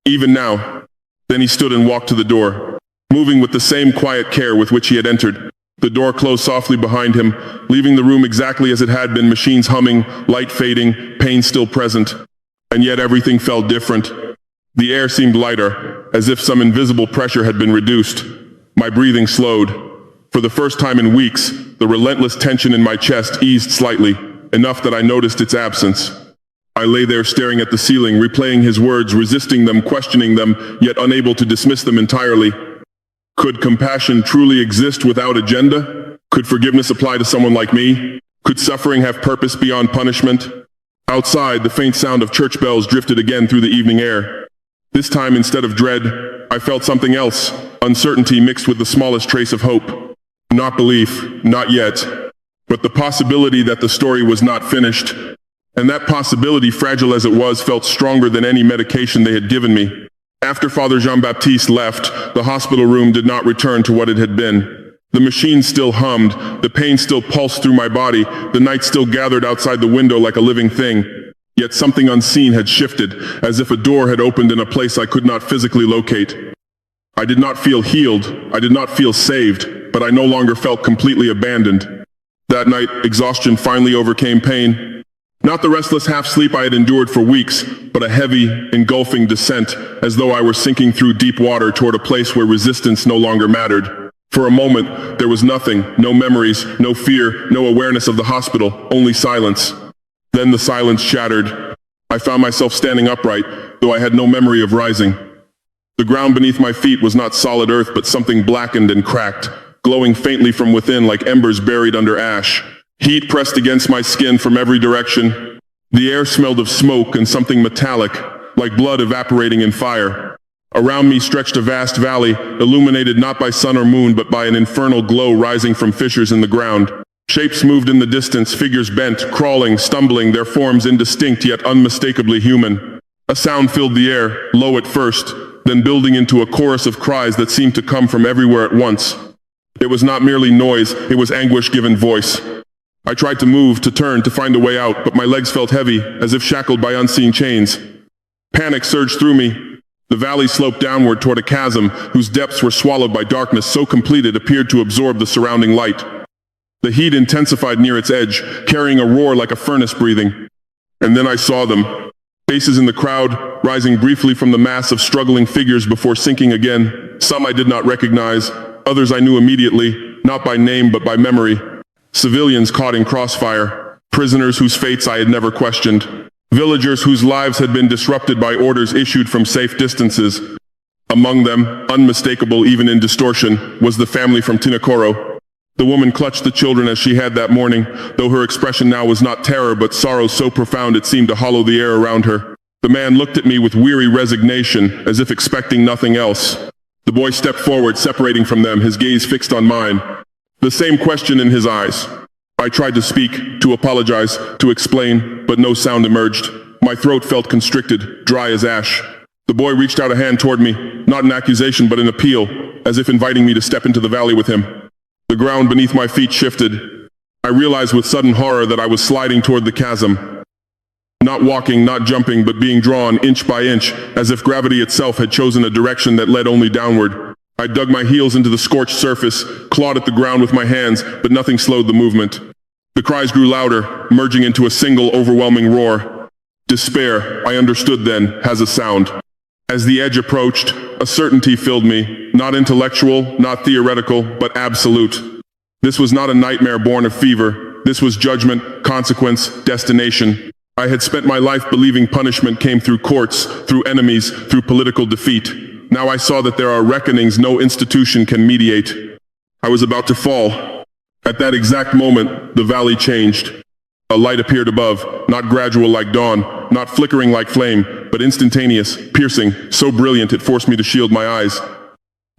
Even now. Then he stood and walked to the door, moving with the same quiet care with which he had entered. The door closed softly behind him, leaving the room exactly as it had been, machines humming, light fading, pain still present. And yet everything felt different. The air seemed lighter, as if some invisible pressure had been reduced. My breathing slowed. For the first time in weeks, the relentless tension in my chest eased slightly, enough that I noticed its absence. I lay there staring at the ceiling, replaying his words, resisting them, questioning them, yet unable to dismiss them entirely. Could compassion truly exist without agenda? Could forgiveness apply to someone like me? Could suffering have purpose beyond punishment? Outside, the faint sound of church bells drifted again through the evening air. This time, instead of dread, I felt something else, uncertainty mixed with the smallest trace of hope. Not belief, not yet, but the possibility that the story was not finished. And that possibility, fragile as it was, felt stronger than any medication they had given me. After Father Jean-Baptiste left, the hospital room did not return to what it had been. The machine still hummed, the pain still pulsed through my body, the night still gathered outside the window like a living thing. Yet something unseen had shifted, as if a door had opened in a place I could not physically locate. I did not feel healed, I did not feel saved, but I no longer felt completely abandoned. That night, exhaustion finally overcame pain. Not the restless half-sleep I had endured for weeks, but a heavy, engulfing descent, as though I were sinking through deep water toward a place where resistance no longer mattered. For a moment, there was nothing, no memories, no fear, no awareness of the hospital, only silence. Then the silence shattered. I found myself standing upright, though I had no memory of rising. The ground beneath my feet was not solid earth, but something blackened and cracked, glowing faintly from within like embers buried under ash. Heat pressed against my skin from every direction. The air smelled of smoke and something metallic, like blood evaporating in fire. Around me stretched a vast valley, illuminated not by sun or moon, but by an infernal glow rising from fissures in the ground. Shapes moved in the distance, figures bent, crawling, stumbling, their forms indistinct yet unmistakably human. A sound filled the air, low at first, then building into a chorus of cries that seemed to come from everywhere at once. It was not merely noise, it was anguish given voice. I tried to move, to turn, to find a way out, but my legs felt heavy, as if shackled by unseen chains. Panic surged through me. The valley sloped downward toward a chasm, whose depths were swallowed by darkness so complete it appeared to absorb the surrounding light. The heat intensified near its edge, carrying a roar like a furnace breathing. And then I saw them. Faces in the crowd, rising briefly from the mass of struggling figures before sinking again. Some I did not recognize, others I knew immediately, not by name but by memory. Civilians caught in crossfire, prisoners whose fates I had never questioned, villagers whose lives had been disrupted by orders issued from safe distances. Among them, unmistakable even in distortion, was the family from Tinakoro. The woman clutched the children as she had that morning, though her expression now was not terror but sorrow so profound it seemed to hollow the air around her. The man looked at me with weary resignation, as if expecting nothing else. The boy stepped forward, separating from them, his gaze fixed on mine. The same question in his eyes. I tried to speak, to apologize, to explain, but no sound emerged. My throat felt constricted, dry as ash. The boy reached out a hand toward me, not an accusation but an appeal, as if inviting me to step into the valley with him. The ground beneath my feet shifted. I realized with sudden horror that I was sliding toward the chasm. Not walking, not jumping, but being drawn inch by inch, as if gravity itself had chosen a direction that led only downward. I dug my heels into the scorched surface, clawed at the ground with my hands, but nothing slowed the movement. The cries grew louder, merging into a single overwhelming roar. Despair, I understood then, has a sound. As the edge approached, a certainty filled me, not intellectual, not theoretical, but absolute. This was not a nightmare born of fever. This was judgment, consequence, destination. I had spent my life believing punishment came through courts, through enemies, through political defeat. Now I saw that there are reckonings no institution can mediate. I was about to fall. At that exact moment, the valley changed. A light appeared above, not gradual like dawn, not flickering like flame, but instantaneous, piercing, so brilliant it forced me to shield my eyes.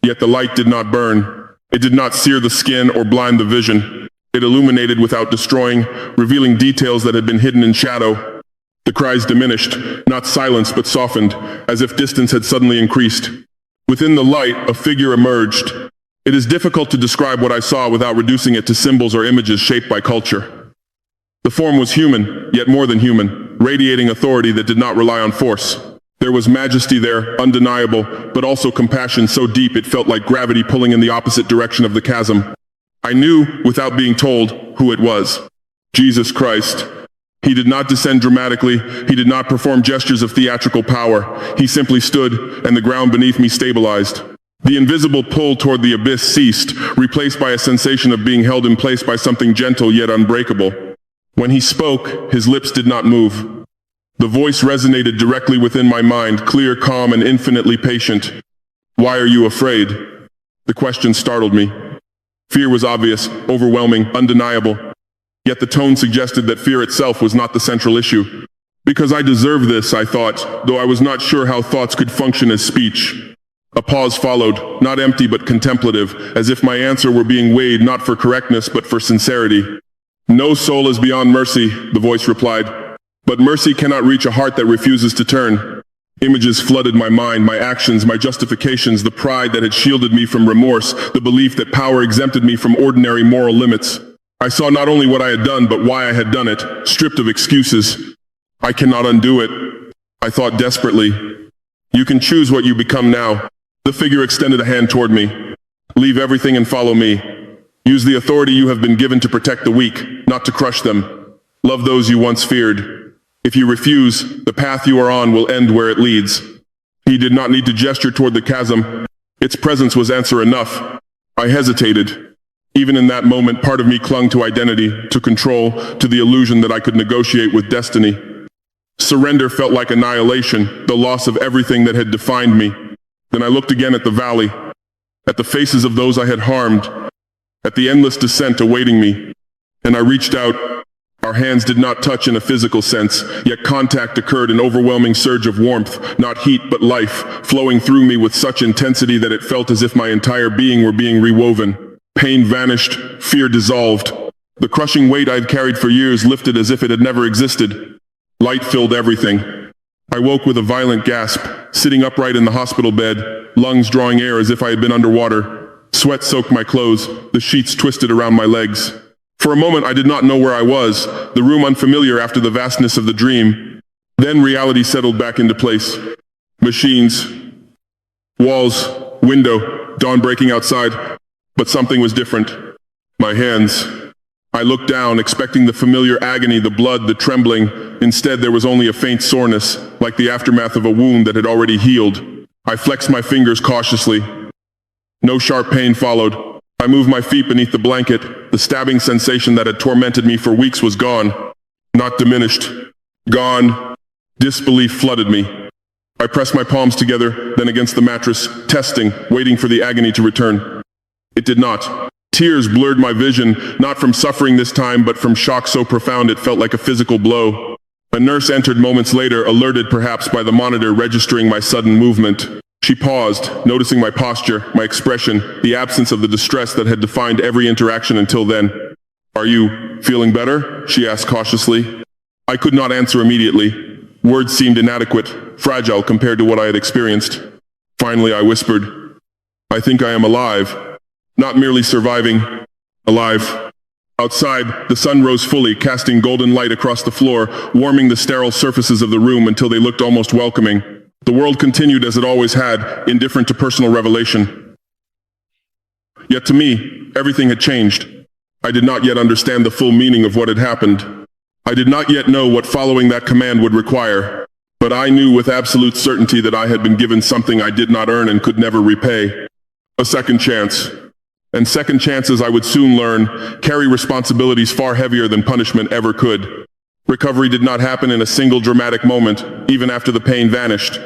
Yet the light did not burn. It did not sear the skin or blind the vision. It illuminated without destroying, revealing details that had been hidden in shadow. The cries diminished, not silenced but softened, as if distance had suddenly increased. Within the light, a figure emerged. It is difficult to describe what I saw without reducing it to symbols or images shaped by culture. The form was human, yet more than human, radiating authority that did not rely on force. There was majesty there, undeniable, but also compassion so deep it felt like gravity pulling in the opposite direction of the chasm. I knew, without being told, who it was. Jesus Christ. He did not descend dramatically. He did not perform gestures of theatrical power. He simply stood, and the ground beneath me stabilized. The invisible pull toward the abyss ceased, replaced by a sensation of being held in place by something gentle yet unbreakable. When he spoke, his lips did not move. The voice resonated directly within my mind, clear, calm, and infinitely patient. "Why are you afraid?" The question startled me. Fear was obvious, overwhelming, undeniable. Yet the tone suggested that fear itself was not the central issue. Because I deserve this, I thought, though I was not sure how thoughts could function as speech. A pause followed, not empty but contemplative, as if my answer were being weighed not for correctness but for sincerity. "No soul is beyond mercy," the voice replied. "But mercy cannot reach a heart that refuses to turn." Images flooded my mind, my actions, my justifications, the pride that had shielded me from remorse, the belief that power exempted me from ordinary moral limits. I saw not only what I had done, but why I had done it, stripped of excuses. "I cannot undo it," I thought desperately. "You can choose what you become now." The figure extended a hand toward me. "Leave everything and follow me. Use the authority you have been given to protect the weak, not to crush them. Love those you once feared. If you refuse, the path you are on will end where it leads." He did not need to gesture toward the chasm. Its presence was answer enough. I hesitated. Even in that moment, part of me clung to identity, to control, to the illusion that I could negotiate with destiny. Surrender felt like annihilation, the loss of everything that had defined me. Then I looked again at the valley, at the faces of those I had harmed, at the endless descent awaiting me. And I reached out. Our hands did not touch in a physical sense, yet contact occurred, an overwhelming surge of warmth, not heat but life, flowing through me with such intensity that it felt as if my entire being were being rewoven. Pain vanished, fear dissolved. The crushing weight I'd carried for years lifted as if it had never existed. Light filled everything. I woke with a violent gasp, sitting upright in the hospital bed, lungs drawing air as if I had been underwater. Sweat soaked my clothes, the sheets twisted around my legs. For a moment I did not know where I was, the room unfamiliar after the vastness of the dream. Then reality settled back into place. Machines, walls, window, dawn breaking outside. But something was different. My hands. I looked down, expecting the familiar agony, the blood, the trembling. Instead, there was only a faint soreness, like the aftermath of a wound that had already healed. I flexed my fingers cautiously. No sharp pain followed. I moved my feet beneath the blanket. The stabbing sensation that had tormented me for weeks was gone. Not diminished. Gone. Disbelief flooded me. I pressed my palms together, then against the mattress, testing, waiting for the agony to return. It did not. Tears blurred my vision, not from suffering this time, but from shock so profound it felt like a physical blow. A nurse entered moments later, alerted perhaps by the monitor registering my sudden movement. She paused, noticing my posture, my expression, the absence of the distress that had defined every interaction until then. "Are you feeling better?" she asked cautiously. I could not answer immediately. Words seemed inadequate, fragile compared to what I had experienced. Finally, I whispered, "I think I am alive. Not merely surviving, alive." Outside, the sun rose fully, casting golden light across the floor, warming the sterile surfaces of the room until they looked almost welcoming. The world continued as it always had, indifferent to personal revelation. Yet to me, everything had changed. I did not yet understand the full meaning of what had happened. I did not yet know what following that command would require. But I knew with absolute certainty that I had been given something I did not earn and could never repay. A second chance. And second chances, I would soon learn, carry responsibilities far heavier than punishment ever could. Recovery did not happen in a single dramatic moment, even after the pain vanished.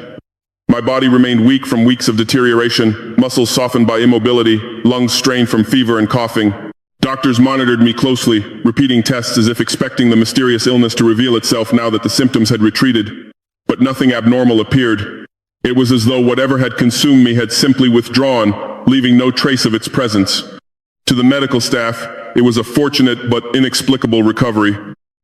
My body remained weak from weeks of deterioration, muscles softened by immobility, lungs strained from fever and coughing. Doctors monitored me closely, repeating tests as if expecting the mysterious illness to reveal itself now that the symptoms had retreated. But nothing abnormal appeared. It was as though whatever had consumed me had simply withdrawn, leaving no trace of its presence. To the medical staff, it was a fortunate but inexplicable recovery.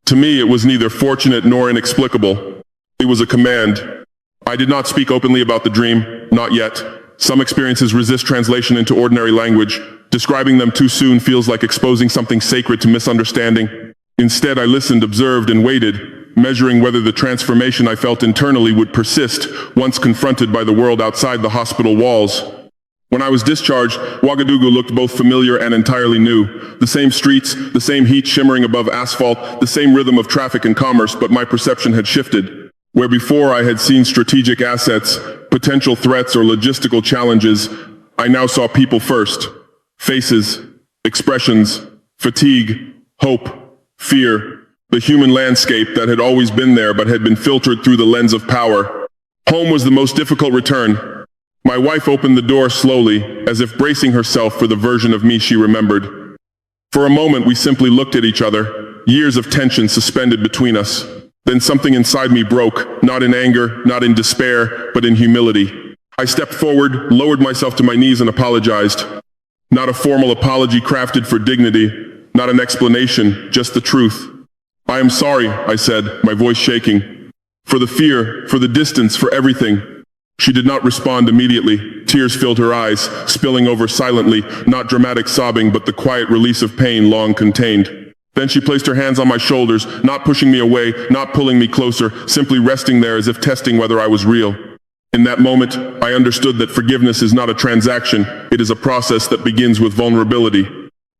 To me, it was neither fortunate nor inexplicable. It was a command. I did not speak openly about the dream, not yet. Some experiences resist translation into ordinary language. Describing them too soon feels like exposing something sacred to misunderstanding. Instead, I listened, observed, and waited, measuring whether the transformation I felt internally would persist once confronted by the world outside the hospital walls. When I was discharged, Ouagadougou looked both familiar and entirely new. The same streets, the same heat shimmering above asphalt, the same rhythm of traffic and commerce, but my perception had shifted. Where before I had seen strategic assets, potential threats, or logistical challenges, I now saw people first. Faces, expressions, fatigue, hope, fear, the human landscape that had always been there but had been filtered through the lens of power. Home was the most difficult return. My wife opened the door slowly, as if bracing herself for the version of me she remembered. For a moment we simply looked at each other, years of tension suspended between us. Then something inside me broke, not in anger, not in despair, but in humility. I stepped forward, lowered myself to my knees and apologized. Not a formal apology crafted for dignity, not an explanation, just the truth. I am sorry, I said, my voice shaking. For the fear, for the distance, for everything. She did not respond immediately. Tears filled her eyes, spilling over silently, not dramatic sobbing, but the quiet release of pain long contained. Then she placed her hands on my shoulders, not pushing me away, not pulling me closer, simply resting there as if testing whether I was real. In that moment, I understood that forgiveness is not a transaction, it is a process that begins with vulnerability.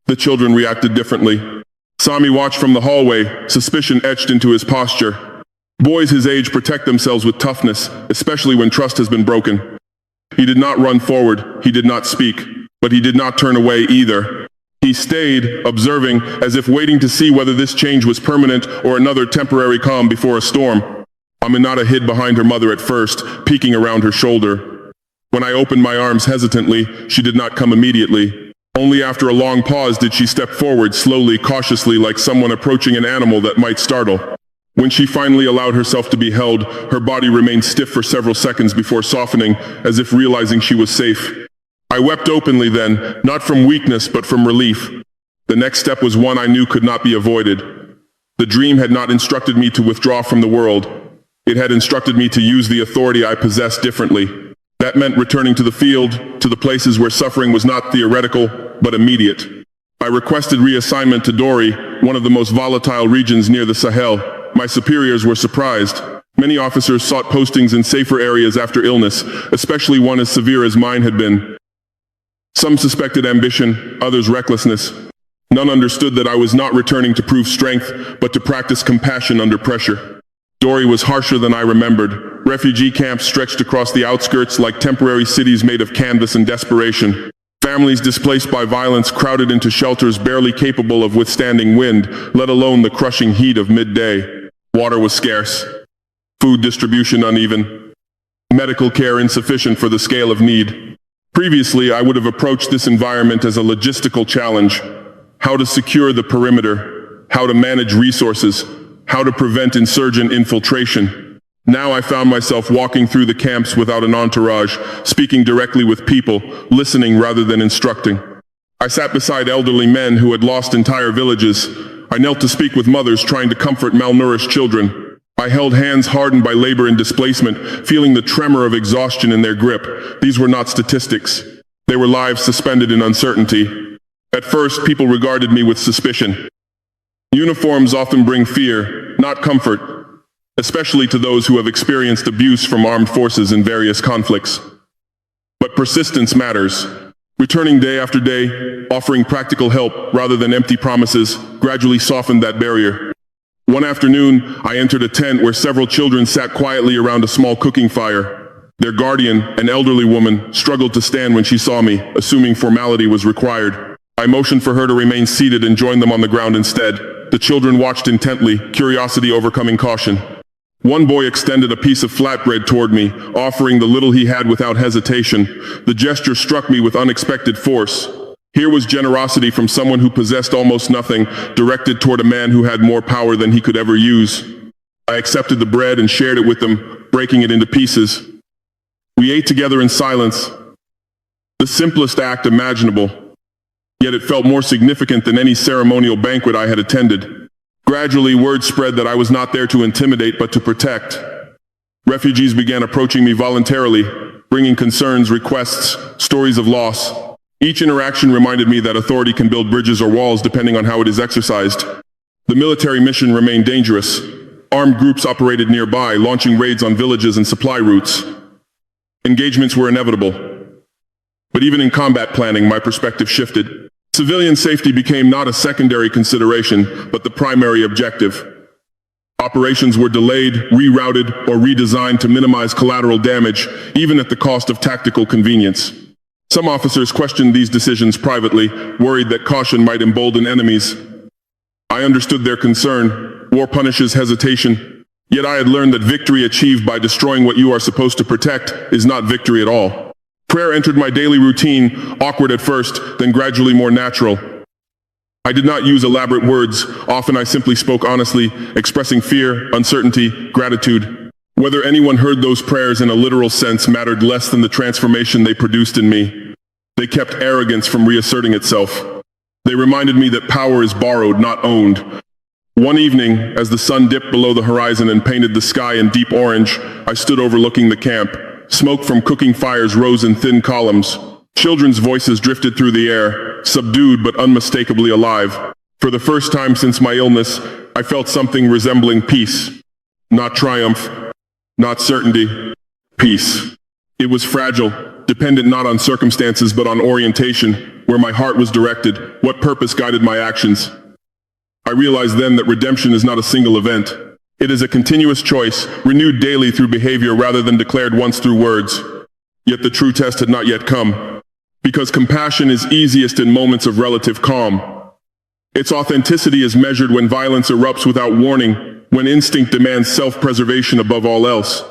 The children reacted differently. Sami watched from the hallway, suspicion etched into his posture. Boys his age protect themselves with toughness, especially when trust has been broken. He did not run forward, he did not speak, but he did not turn away either. He stayed, observing, as if waiting to see whether this change was permanent or another temporary calm before a storm. Aminata hid behind her mother at first, peeking around her shoulder. When I opened my arms hesitantly, she did not come immediately. Only after a long pause did she step forward, slowly, cautiously, like someone approaching an animal that might startle. When she finally allowed herself to be held, her body remained stiff for several seconds before softening, as if realizing she was safe. I wept openly then, not from weakness but from relief. The next step was one I knew could not be avoided. The dream had not instructed me to withdraw from the world. It had instructed me to use the authority I possessed differently. That meant returning to the field, to the places where suffering was not theoretical, but immediate. I requested reassignment to Dori, one of the most volatile regions near the Sahel. My superiors were surprised. Many officers sought postings in safer areas after illness, especially one as severe as mine had been. Some suspected ambition, others recklessness. None understood that I was not returning to prove strength, but to practice compassion under pressure. Dori was harsher than I remembered. Refugee camps stretched across the outskirts like temporary cities made of canvas and desperation. Families displaced by violence crowded into shelters barely capable of withstanding wind, let alone the crushing heat of midday. Water was scarce. Food distribution uneven. Medical care insufficient for the scale of need. Previously, I would have approached this environment as a logistical challenge. How to secure the perimeter, how to manage resources, how to prevent insurgent infiltration. Now I found myself walking through the camps without an entourage, speaking directly with people, listening rather than instructing. I sat beside elderly men who had lost entire villages. I knelt to speak with mothers trying to comfort malnourished children. I held hands hardened by labor and displacement, feeling the tremor of exhaustion in their grip. These were not statistics. They were lives suspended in uncertainty. At first, people regarded me with suspicion. Uniforms often bring fear, not comfort, especially to those who have experienced abuse from armed forces in various conflicts. But persistence matters. Returning day after day, offering practical help rather than empty promises, gradually softened that barrier. One afternoon, I entered a tent where several children sat quietly around a small cooking fire. Their guardian, an elderly woman, struggled to stand when she saw me, assuming formality was required. I motioned for her to remain seated and join them on the ground instead. The children watched intently, curiosity overcoming caution. One boy extended a piece of flatbread toward me, offering the little he had without hesitation. The gesture struck me with unexpected force. Here was generosity from someone who possessed almost nothing, directed toward a man who had more power than he could ever use. I accepted the bread and shared it with them, breaking it into pieces. We ate together in silence, the simplest act imaginable. Yet it felt more significant than any ceremonial banquet I had attended. Gradually, word spread that I was not there to intimidate but to protect. Refugees began approaching me voluntarily, bringing concerns, requests, stories of loss. Each interaction reminded me that authority can build bridges or walls depending on how it is exercised. The military mission remained dangerous. Armed groups operated nearby, launching raids on villages and supply routes. Engagements were inevitable. But even in combat planning, my perspective shifted. Civilian safety became not a secondary consideration, but the primary objective. Operations were delayed, rerouted, or redesigned to minimize collateral damage, even at the cost of tactical convenience. Some officers questioned these decisions privately, worried that caution might embolden enemies. I understood their concern. War punishes hesitation. Yet I had learned that victory achieved by destroying what you are supposed to protect is not victory at all. Prayer entered my daily routine, awkward at first, then gradually more natural. I did not use elaborate words. Often I simply spoke honestly, expressing fear, uncertainty, gratitude. Whether anyone heard those prayers in a literal sense mattered less than the transformation they produced in me. They kept arrogance from reasserting itself. They reminded me that power is borrowed, not owned. One evening, as the sun dipped below the horizon and painted the sky in deep orange, I stood overlooking the camp. Smoke from cooking fires rose in thin columns. Children's voices drifted through the air, subdued but unmistakably alive. For the first time since my illness, I felt something resembling peace. Not triumph, not certainty, peace. It was fragile, dependent not on circumstances but on orientation, where my heart was directed, what purpose guided my actions. I realized then that redemption is not a single event. It is a continuous choice, renewed daily through behavior rather than declared once through words. Yet the true test had not yet come. Because compassion is easiest in moments of relative calm. Its authenticity is measured when violence erupts without warning, when instinct demands self-preservation above all else.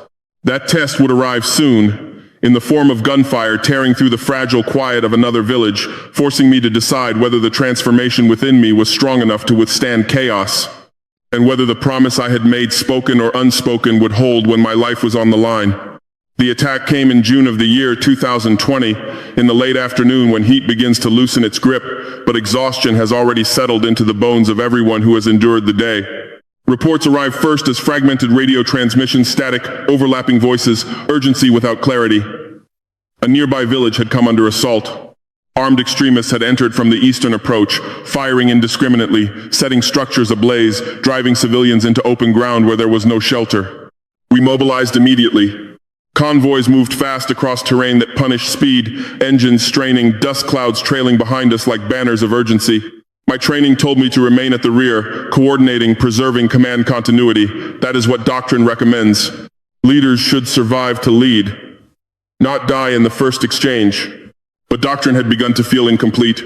That test would arrive soon, in the form of gunfire tearing through the fragile quiet of another village, forcing me to decide whether the transformation within me was strong enough to withstand chaos, and whether the promise I had made, spoken or unspoken, would hold when my life was on the line. The attack came in June of the year 2020, in the late afternoon when heat begins to loosen its grip, but exhaustion has already settled into the bones of everyone who has endured the day. Reports arrived first as fragmented radio transmissions, static, overlapping voices, urgency without clarity. A nearby village had come under assault. Armed extremists had entered from the eastern approach, firing indiscriminately, setting structures ablaze, driving civilians into open ground where there was no shelter. We mobilized immediately. Convoys moved fast across terrain that punished speed, engines straining, dust clouds trailing behind us like banners of urgency. My training told me to remain at the rear, coordinating, preserving command continuity. That is what doctrine recommends. Leaders should survive to lead, not die in the first exchange. But doctrine had begun to feel incomplete.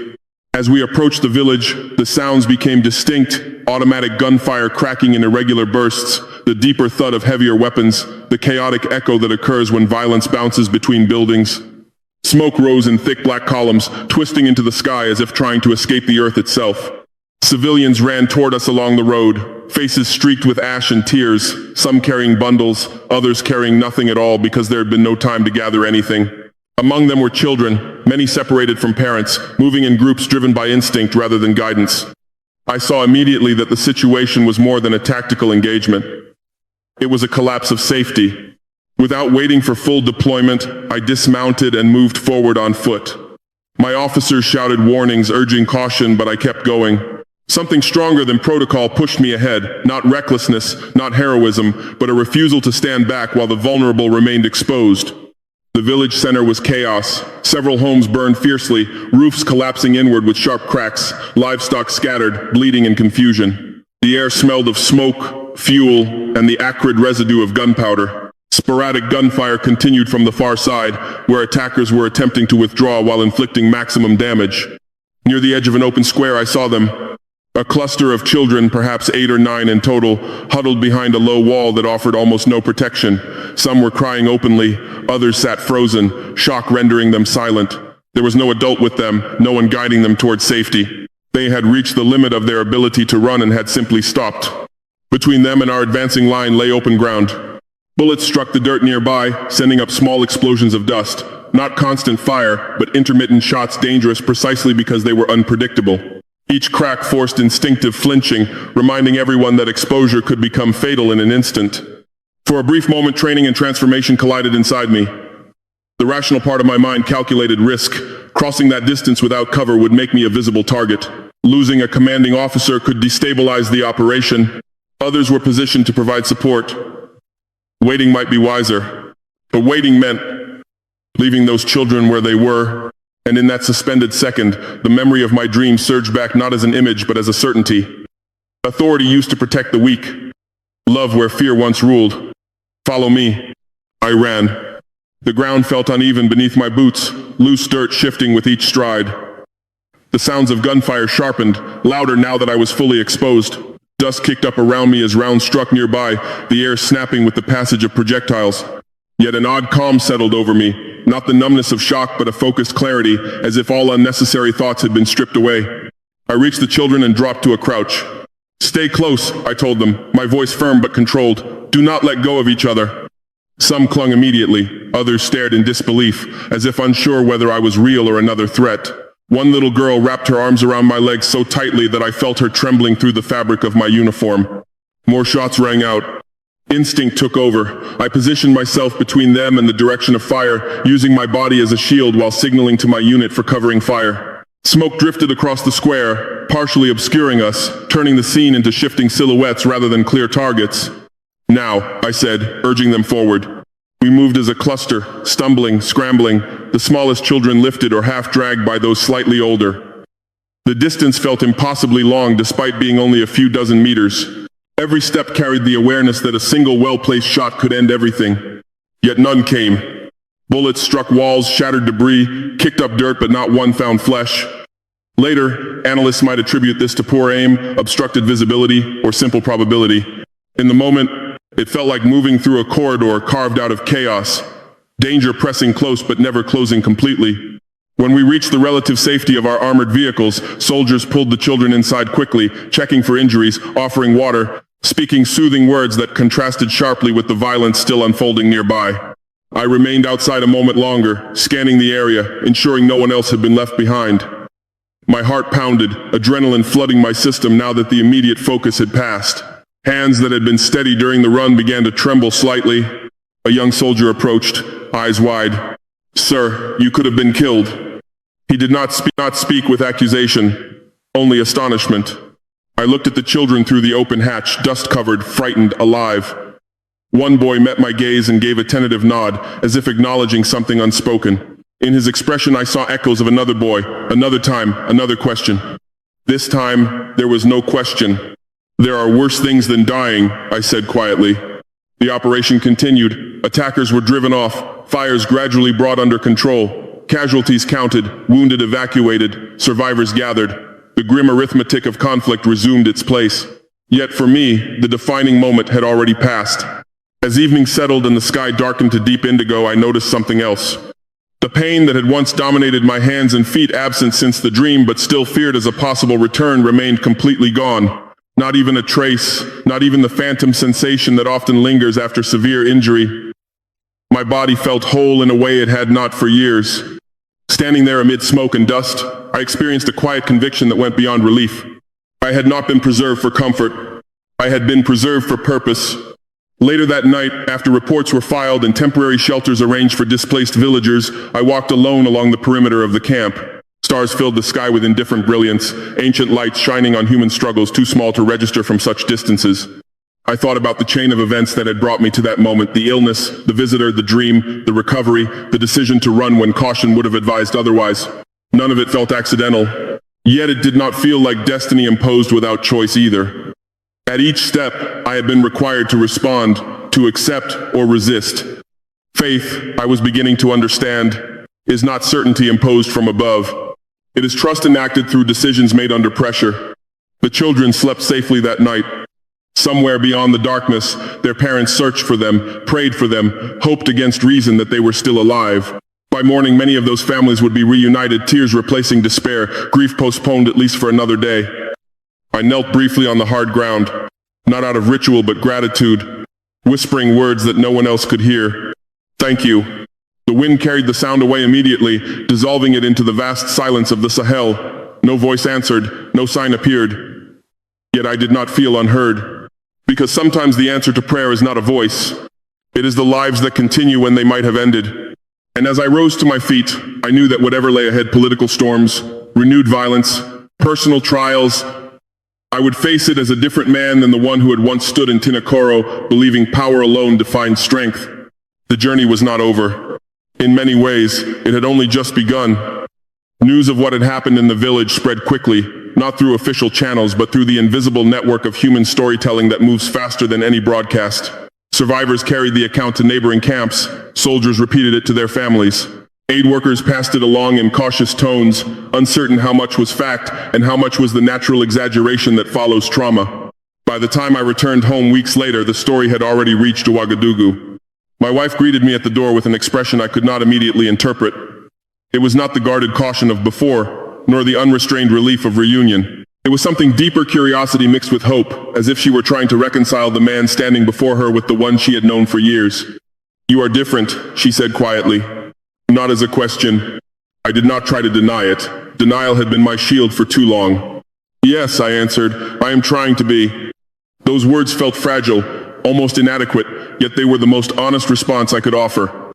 As we approached the village, the sounds became distinct, automatic gunfire cracking in irregular bursts, the deeper thud of heavier weapons, the chaotic echo that occurs when violence bounces between buildings. Smoke rose in thick black columns, twisting into the sky as if trying to escape the earth itself. Civilians ran toward us along the road, faces streaked with ash and tears, some carrying bundles, others carrying nothing at all because there had been no time to gather anything. Among them were children, many separated from parents, moving in groups driven by instinct rather than guidance. I saw immediately that the situation was more than a tactical engagement. It was a collapse of safety. Without waiting for full deployment, I dismounted and moved forward on foot. My officers shouted warnings urging caution, but I kept going. Something stronger than protocol pushed me ahead, not recklessness, not heroism, but a refusal to stand back while the vulnerable remained exposed. The village center was chaos. Several homes burned fiercely, roofs collapsing inward with sharp cracks, livestock scattered, bleeding in confusion. The air smelled of smoke, fuel, and the acrid residue of gunpowder. Sporadic gunfire continued from the far side, where attackers were attempting to withdraw while inflicting maximum damage. Near the edge of an open square, I saw them. A cluster of children, perhaps 8 or 9 in total, huddled behind a low wall that offered almost no protection. Some were crying openly, others sat frozen, shock rendering them silent. There was no adult with them, no one guiding them towards safety. They had reached the limit of their ability to run and had simply stopped. Between them and our advancing line lay open ground. Bullets struck the dirt nearby, sending up small explosions of dust. Not constant fire, but intermittent shots, dangerous precisely because they were unpredictable. Each crack forced instinctive flinching, reminding everyone that exposure could become fatal in an instant. For a brief moment, training and transformation collided inside me. The rational part of my mind calculated risk. Crossing that distance without cover would make me a visible target. Losing a commanding officer could destabilize the operation. Others were positioned to provide support. Waiting might be wiser, but waiting meant leaving those children where they were. And in that suspended second, the memory of my dream surged back not as an image, but as a certainty. Authority used to protect the weak. Love where fear once ruled. Follow me. I ran. The ground felt uneven beneath my boots, loose dirt shifting with each stride. The sounds of gunfire sharpened, louder now that I was fully exposed. Dust kicked up around me as rounds struck nearby, the air snapping with the passage of projectiles. Yet an odd calm settled over me, not the numbness of shock but a focused clarity, as if all unnecessary thoughts had been stripped away. I reached the children and dropped to a crouch. Stay close, I told them, my voice firm but controlled. Do not let go of each other. Some clung immediately, others stared in disbelief, as if unsure whether I was real or another threat. One little girl wrapped her arms around my legs so tightly that I felt her trembling through the fabric of my uniform. More shots rang out. Instinct took over. I positioned myself between them and the direction of fire, using my body as a shield while signaling to my unit for covering fire. Smoke drifted across the square, partially obscuring us, turning the scene into shifting silhouettes rather than clear targets. Now, I said, urging them forward. We moved as a cluster, stumbling, scrambling, the smallest children lifted or half dragged by those slightly older. The distance felt impossibly long despite being only a few dozen meters. Every step carried the awareness that a single well-placed shot could end everything. Yet none came. Bullets struck walls, shattered debris, kicked up dirt, but not one found flesh. Later, analysts might attribute this to poor aim, obstructed visibility, or simple probability. In the moment, it felt like moving through a corridor carved out of chaos, danger pressing close but never closing completely. When we reached the relative safety of our armored vehicles, soldiers pulled the children inside quickly, checking for injuries, offering water, speaking soothing words that contrasted sharply with the violence still unfolding nearby. I remained outside a moment longer, scanning the area, ensuring no one else had been left behind. My heart pounded, adrenaline flooding my system now that the immediate focus had passed. Hands that had been steady during the run began to tremble slightly. A young soldier approached, eyes wide. Sir, you could have been killed. He did not speak with accusation, only astonishment. I looked at the children through the open hatch, dust-covered, frightened, alive. One boy met my gaze and gave a tentative nod, as if acknowledging something unspoken. In his expression I saw echoes of another boy, another time, another question. This time, there was no question. There are worse things than dying, I said quietly. The operation continued. Attackers were driven off, fires gradually brought under control, casualties counted, wounded evacuated, survivors gathered. The grim arithmetic of conflict resumed its place. Yet for me, the defining moment had already passed. As evening settled and the sky darkened to deep indigo, I noticed something else. The pain that had once dominated my hands and feet, absent since the dream but still feared as a possible return, remained completely gone. Not even a trace, not even the phantom sensation that often lingers after severe injury. My body felt whole in a way it had not for years. Standing there amid smoke and dust, I experienced a quiet conviction that went beyond relief. I had not been preserved for comfort. I had been preserved for purpose. Later that night, after reports were filed and temporary shelters arranged for displaced villagers, I walked alone along the perimeter of the camp. Stars filled the sky with indifferent brilliance, ancient lights shining on human struggles too small to register from such distances. I thought about the chain of events that had brought me to that moment, the illness, the visitor, the dream, the recovery, the decision to run when caution would have advised otherwise. None of it felt accidental. Yet it did not feel like destiny imposed without choice either. At each step, I had been required to respond, to accept or resist. Faith, I was beginning to understand, is not certainty imposed from above. It is trust enacted through decisions made under pressure. The children slept safely that night. Somewhere beyond the darkness, their parents searched for them, prayed for them, hoped against reason that they were still alive. By morning, many of those families would be reunited, tears replacing despair, grief postponed at least for another day. I knelt briefly on the hard ground, not out of ritual but gratitude, whispering words that no one else could hear. Thank you. The wind carried the sound away immediately, dissolving it into the vast silence of the Sahel. No voice answered, no sign appeared. Yet I did not feel unheard. Because sometimes the answer to prayer is not a voice. It is the lives that continue when they might have ended. And as I rose to my feet, I knew that whatever lay ahead, political storms, renewed violence, personal trials, I would face it as a different man than the one who had once stood in Tinakoro, believing power alone defined strength. The journey was not over. In many ways, it had only just begun. News of what had happened in the village spread quickly, not through official channels but through the invisible network of human storytelling that moves faster than any broadcast. Survivors carried the account to neighboring camps. Soldiers repeated it to their families. Aid workers passed it along in cautious tones, uncertain how much was fact and how much was the natural exaggeration that follows trauma. By the time I returned home weeks later, the story had already reached Ouagadougou. My wife greeted me at the door with an expression I could not immediately interpret. It was not the guarded caution of before, nor the unrestrained relief of reunion. It was something deeper, curiosity mixed with hope, as if she were trying to reconcile the man standing before her with the one she had known for years. You are different, she said quietly. Not as a question. I did not try to deny it. Denial had been my shield for too long. Yes, I answered, I am trying to be. Those words felt fragile, almost inadequate, yet they were the most honest response I could offer.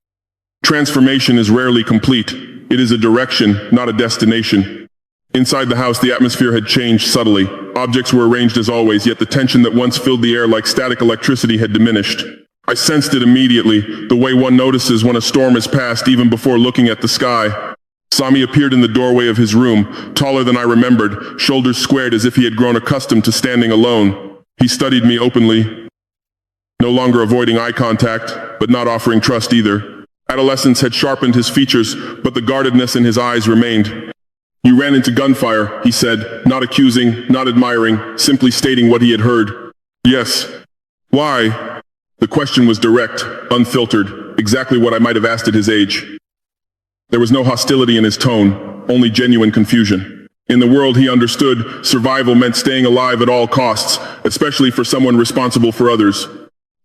Transformation is rarely complete. It is a direction, not a destination. Inside the house, the atmosphere had changed subtly. Objects were arranged as always, yet the tension that once filled the air like static electricity had diminished. I sensed it immediately, the way one notices when a storm has passed even before looking at the sky. Sami appeared in the doorway of his room, taller than I remembered, shoulders squared as if he had grown accustomed to standing alone. He studied me openly, no longer avoiding eye contact, but not offering trust either. Adolescence had sharpened his features, but the guardedness in his eyes remained. You ran into gunfire, he said, not accusing, not admiring, simply stating what he had heard. Yes. Why? The question was direct, unfiltered, exactly what I might have asked at his age. There was no hostility in his tone, only genuine confusion. In the world he understood, survival meant staying alive at all costs, especially for someone responsible for others.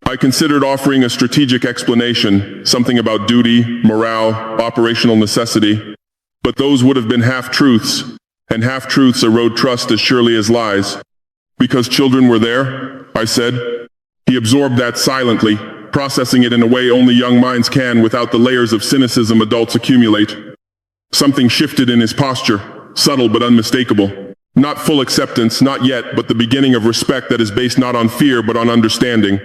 I considered offering a strategic explanation, something about duty, morale, operational necessity. But those would have been half-truths, and half-truths erode trust as surely as lies. Because children were there, I said. He absorbed that silently, processing it in a way only young minds can without the layers of cynicism adults accumulate. Something shifted in his posture, subtle but unmistakable. Not full acceptance, not yet, but the beginning of respect that is based not on fear but on understanding.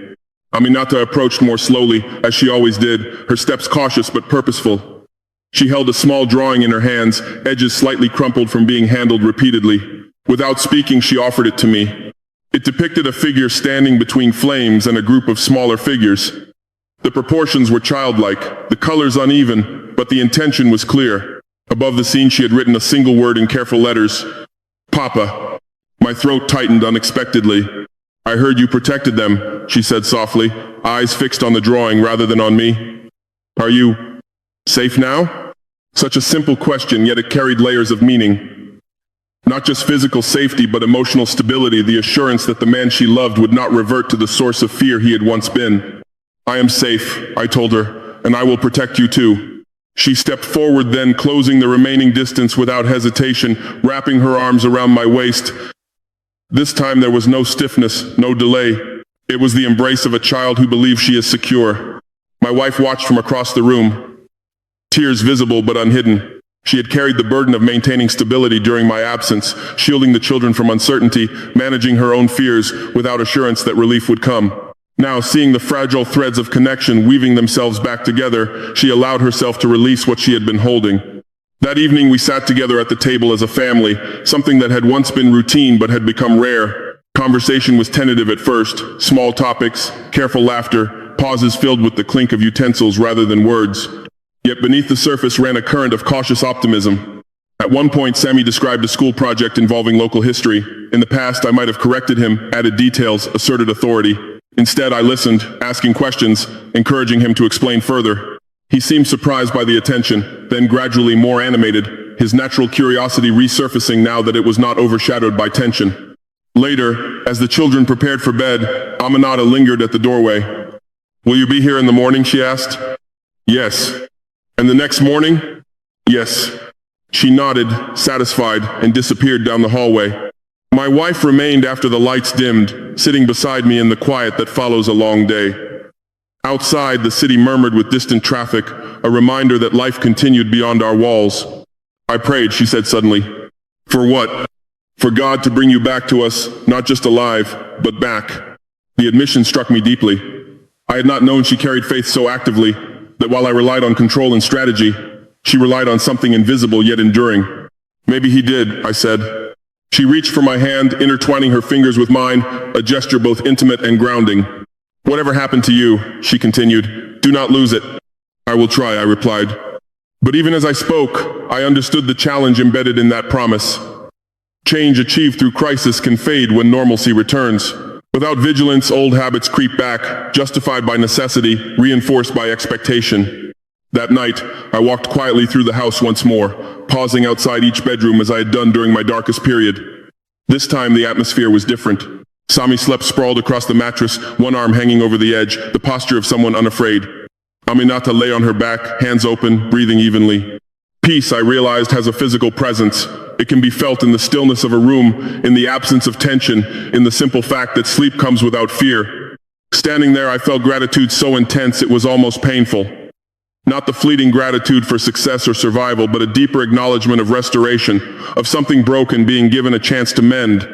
Aminata approached more slowly, as she always did, her steps cautious but purposeful. She held a small drawing in her hands, edges slightly crumpled from being handled repeatedly. Without speaking, she offered it to me. It depicted a figure standing between flames and a group of smaller figures. The proportions were childlike, the colors uneven, but the intention was clear. Above the scene she had written a single word in careful letters. Papa. My throat tightened unexpectedly. I heard you protected them, she said softly, eyes fixed on the drawing rather than on me. Are you safe now? Such a simple question, yet it carried layers of meaning. Not just physical safety, but emotional stability, the assurance that the man she loved would not revert to the source of fear he had once been. I am safe, I told her, and I will protect you too. She stepped forward then, closing the remaining distance without hesitation, wrapping her arms around my waist. This time there was no stiffness, no delay. It was the embrace of a child who believes she is secure. My wife watched from across the room, tears visible but unhidden. She had carried the burden of maintaining stability during my absence, shielding the children from uncertainty, managing her own fears without assurance that relief would come. Now, seeing the fragile threads of connection weaving themselves back together, she allowed herself to release what she had been holding. That evening we sat together at the table as a family, something that had once been routine but had become rare. Conversation was tentative at first, small topics, careful laughter, pauses filled with the clink of utensils rather than words. Yet beneath the surface ran a current of cautious optimism. At one point, Sammy described a school project involving local history. In the past, I might have corrected him, added details, asserted authority. Instead, I listened, asking questions, encouraging him to explain further. He seemed surprised by the attention, then gradually more animated, his natural curiosity resurfacing now that it was not overshadowed by tension. Later, as the children prepared for bed, Aminata lingered at the doorway. "Will you be here in the morning?" she asked. "Yes." "And the next morning?" "Yes." She nodded, satisfied, and disappeared down the hallway. My wife remained after the lights dimmed, sitting beside me in the quiet that follows a long day. Outside, the city murmured with distant traffic, a reminder that life continued beyond our walls. "I prayed," she said suddenly. "For what?" "For God to bring you back to us, not just alive, but back." The admission struck me deeply. I had not known she carried faith so actively, that while I relied on control and strategy, she relied on something invisible yet enduring. "Maybe he did," I said. She reached for my hand, intertwining her fingers with mine, a gesture both intimate and grounding. "Whatever happened to you," she continued, "do not lose it." "I will try," I replied. But even as I spoke, I understood the challenge embedded in that promise. Change achieved through crisis can fade when normalcy returns. Without vigilance, old habits creep back, justified by necessity, reinforced by expectation. That night, I walked quietly through the house once more, pausing outside each bedroom as I had done during my darkest period. This time, the atmosphere was different. Sami slept sprawled across the mattress, one arm hanging over the edge, the posture of someone unafraid. Aminata lay on her back, hands open, breathing evenly. Peace, I realized, has a physical presence. It can be felt in the stillness of a room, in the absence of tension, in the simple fact that sleep comes without fear. Standing there, I felt gratitude so intense it was almost painful. Not the fleeting gratitude for success or survival, but a deeper acknowledgement of restoration, of something broken being given a chance to mend.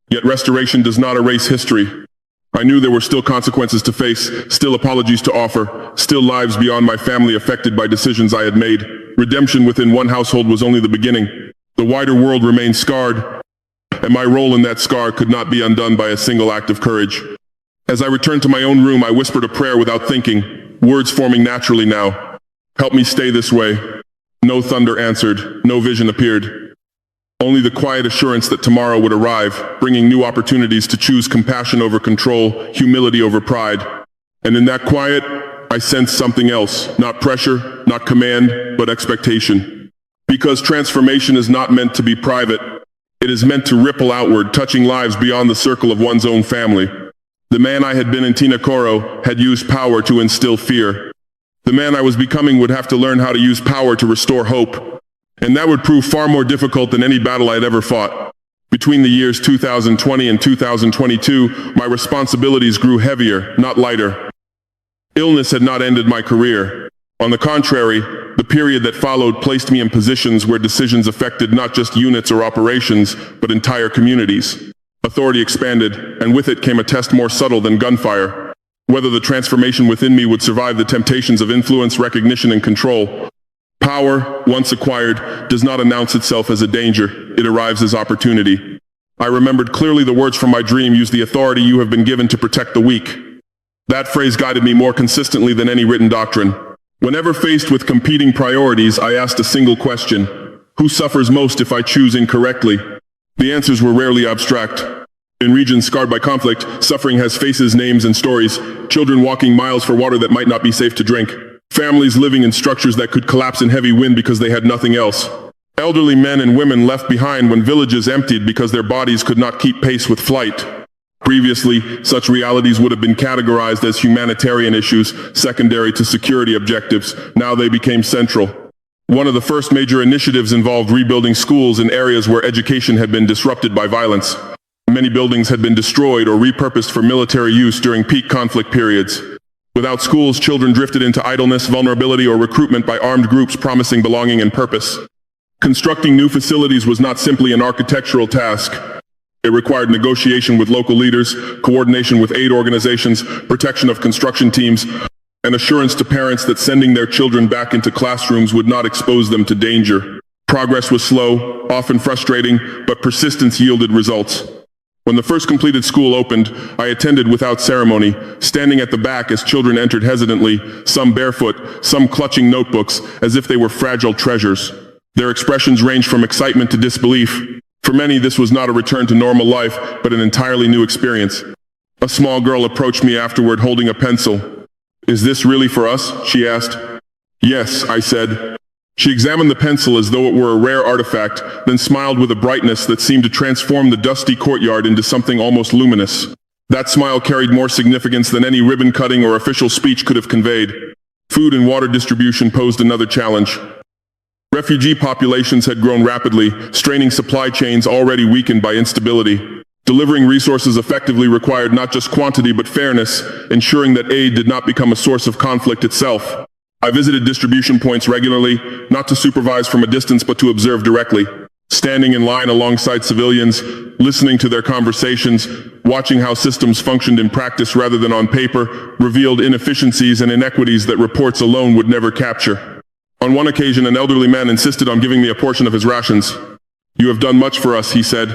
Yet restoration does not erase history. I knew there were still consequences to face, still apologies to offer, still lives beyond my family affected by decisions I had made. Redemption within one household was only the beginning. The wider world remained scarred, and my role in that scar could not be undone by a single act of courage. As I returned to my own room, I whispered a prayer without thinking, words forming naturally now. "Help me stay this way." No thunder answered, no vision appeared. Only the quiet assurance that tomorrow would arrive, bringing new opportunities to choose compassion over control, humility over pride. And in that quiet, I sensed something else, not pressure, not command, but expectation. Because transformation is not meant to be private. It is meant to ripple outward, touching lives beyond the circle of one's own family. The man I had been in Tinakoro had used power to instill fear. The man I was becoming would have to learn how to use power to restore hope. And that would prove far more difficult than any battle I'd ever fought. Between the years 2020 and 2022, my responsibilities grew heavier, not lighter. Illness had not ended my career. On the contrary, the period that followed placed me in positions where decisions affected not just units or operations, but entire communities. Authority expanded, and with it came a test more subtle than gunfire. Whether the transformation within me would survive the temptations of influence, recognition, and control. Power, once acquired, does not announce itself as a danger. It arrives as opportunity. I remembered clearly the words from my dream: use the authority you have been given to protect the weak. That phrase guided me more consistently than any written doctrine. Whenever faced with competing priorities, I asked a single question: who suffers most if I choose incorrectly? The answers were rarely abstract. In regions scarred by conflict, suffering has faces, names, and stories. Children walking miles for water that might not be safe to drink. Families living in structures that could collapse in heavy wind because they had nothing else. Elderly men and women left behind when villages emptied because their bodies could not keep pace with flight. Previously, such realities would have been categorized as humanitarian issues, secondary to security objectives. Now they became central. One of the first major initiatives involved rebuilding schools in areas where education had been disrupted by violence. Many buildings had been destroyed or repurposed for military use during peak conflict periods. Without schools, children drifted into idleness, vulnerability, or recruitment by armed groups promising belonging and purpose. Constructing new facilities was not simply an architectural task. It required negotiation with local leaders, coordination with aid organizations, protection of construction teams, and assurance to parents that sending their children back into classrooms would not expose them to danger. Progress was slow, often frustrating, but persistence yielded results. When the first completed school opened, I attended without ceremony, standing at the back as children entered hesitantly, some barefoot, some clutching notebooks, as if they were fragile treasures. Their expressions ranged from excitement to disbelief. For many, this was not a return to normal life, but an entirely new experience. A small girl approached me afterward holding a pencil. "Is this really for us?" she asked. "Yes," I said. She examined the pencil as though it were a rare artifact, then smiled with a brightness that seemed to transform the dusty courtyard into something almost luminous. That smile carried more significance than any ribbon cutting or official speech could have conveyed. Food and water distribution posed another challenge. Refugee populations had grown rapidly, straining supply chains already weakened by instability. Delivering resources effectively required not just quantity but fairness, ensuring that aid did not become a source of conflict itself. I visited distribution points regularly, not to supervise from a distance but to observe directly. Standing in line alongside civilians, listening to their conversations, watching how systems functioned in practice rather than on paper, revealed inefficiencies and inequities that reports alone would never capture. On one occasion, an elderly man insisted on giving me a portion of his rations. "You have done much for us," he said.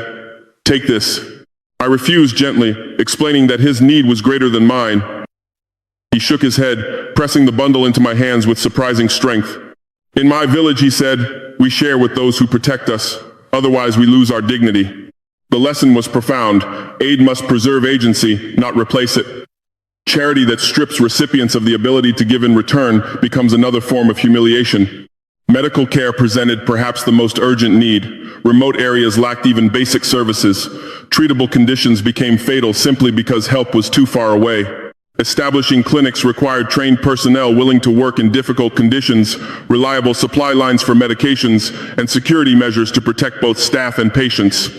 "Take this." I refused gently, explaining that his need was greater than mine. He shook his head, pressing the bundle into my hands with surprising strength. "In my village," he said, "we share with those who protect us. Otherwise, we lose our dignity." The lesson was profound. Aid must preserve agency, not replace it. Charity that strips recipients of the ability to give in return becomes another form of humiliation. Medical care presented perhaps the most urgent need. Remote areas lacked even basic services. Treatable conditions became fatal simply because help was too far away. Establishing clinics required trained personnel willing to work in difficult conditions, reliable supply lines for medications, and security measures to protect both staff and patients.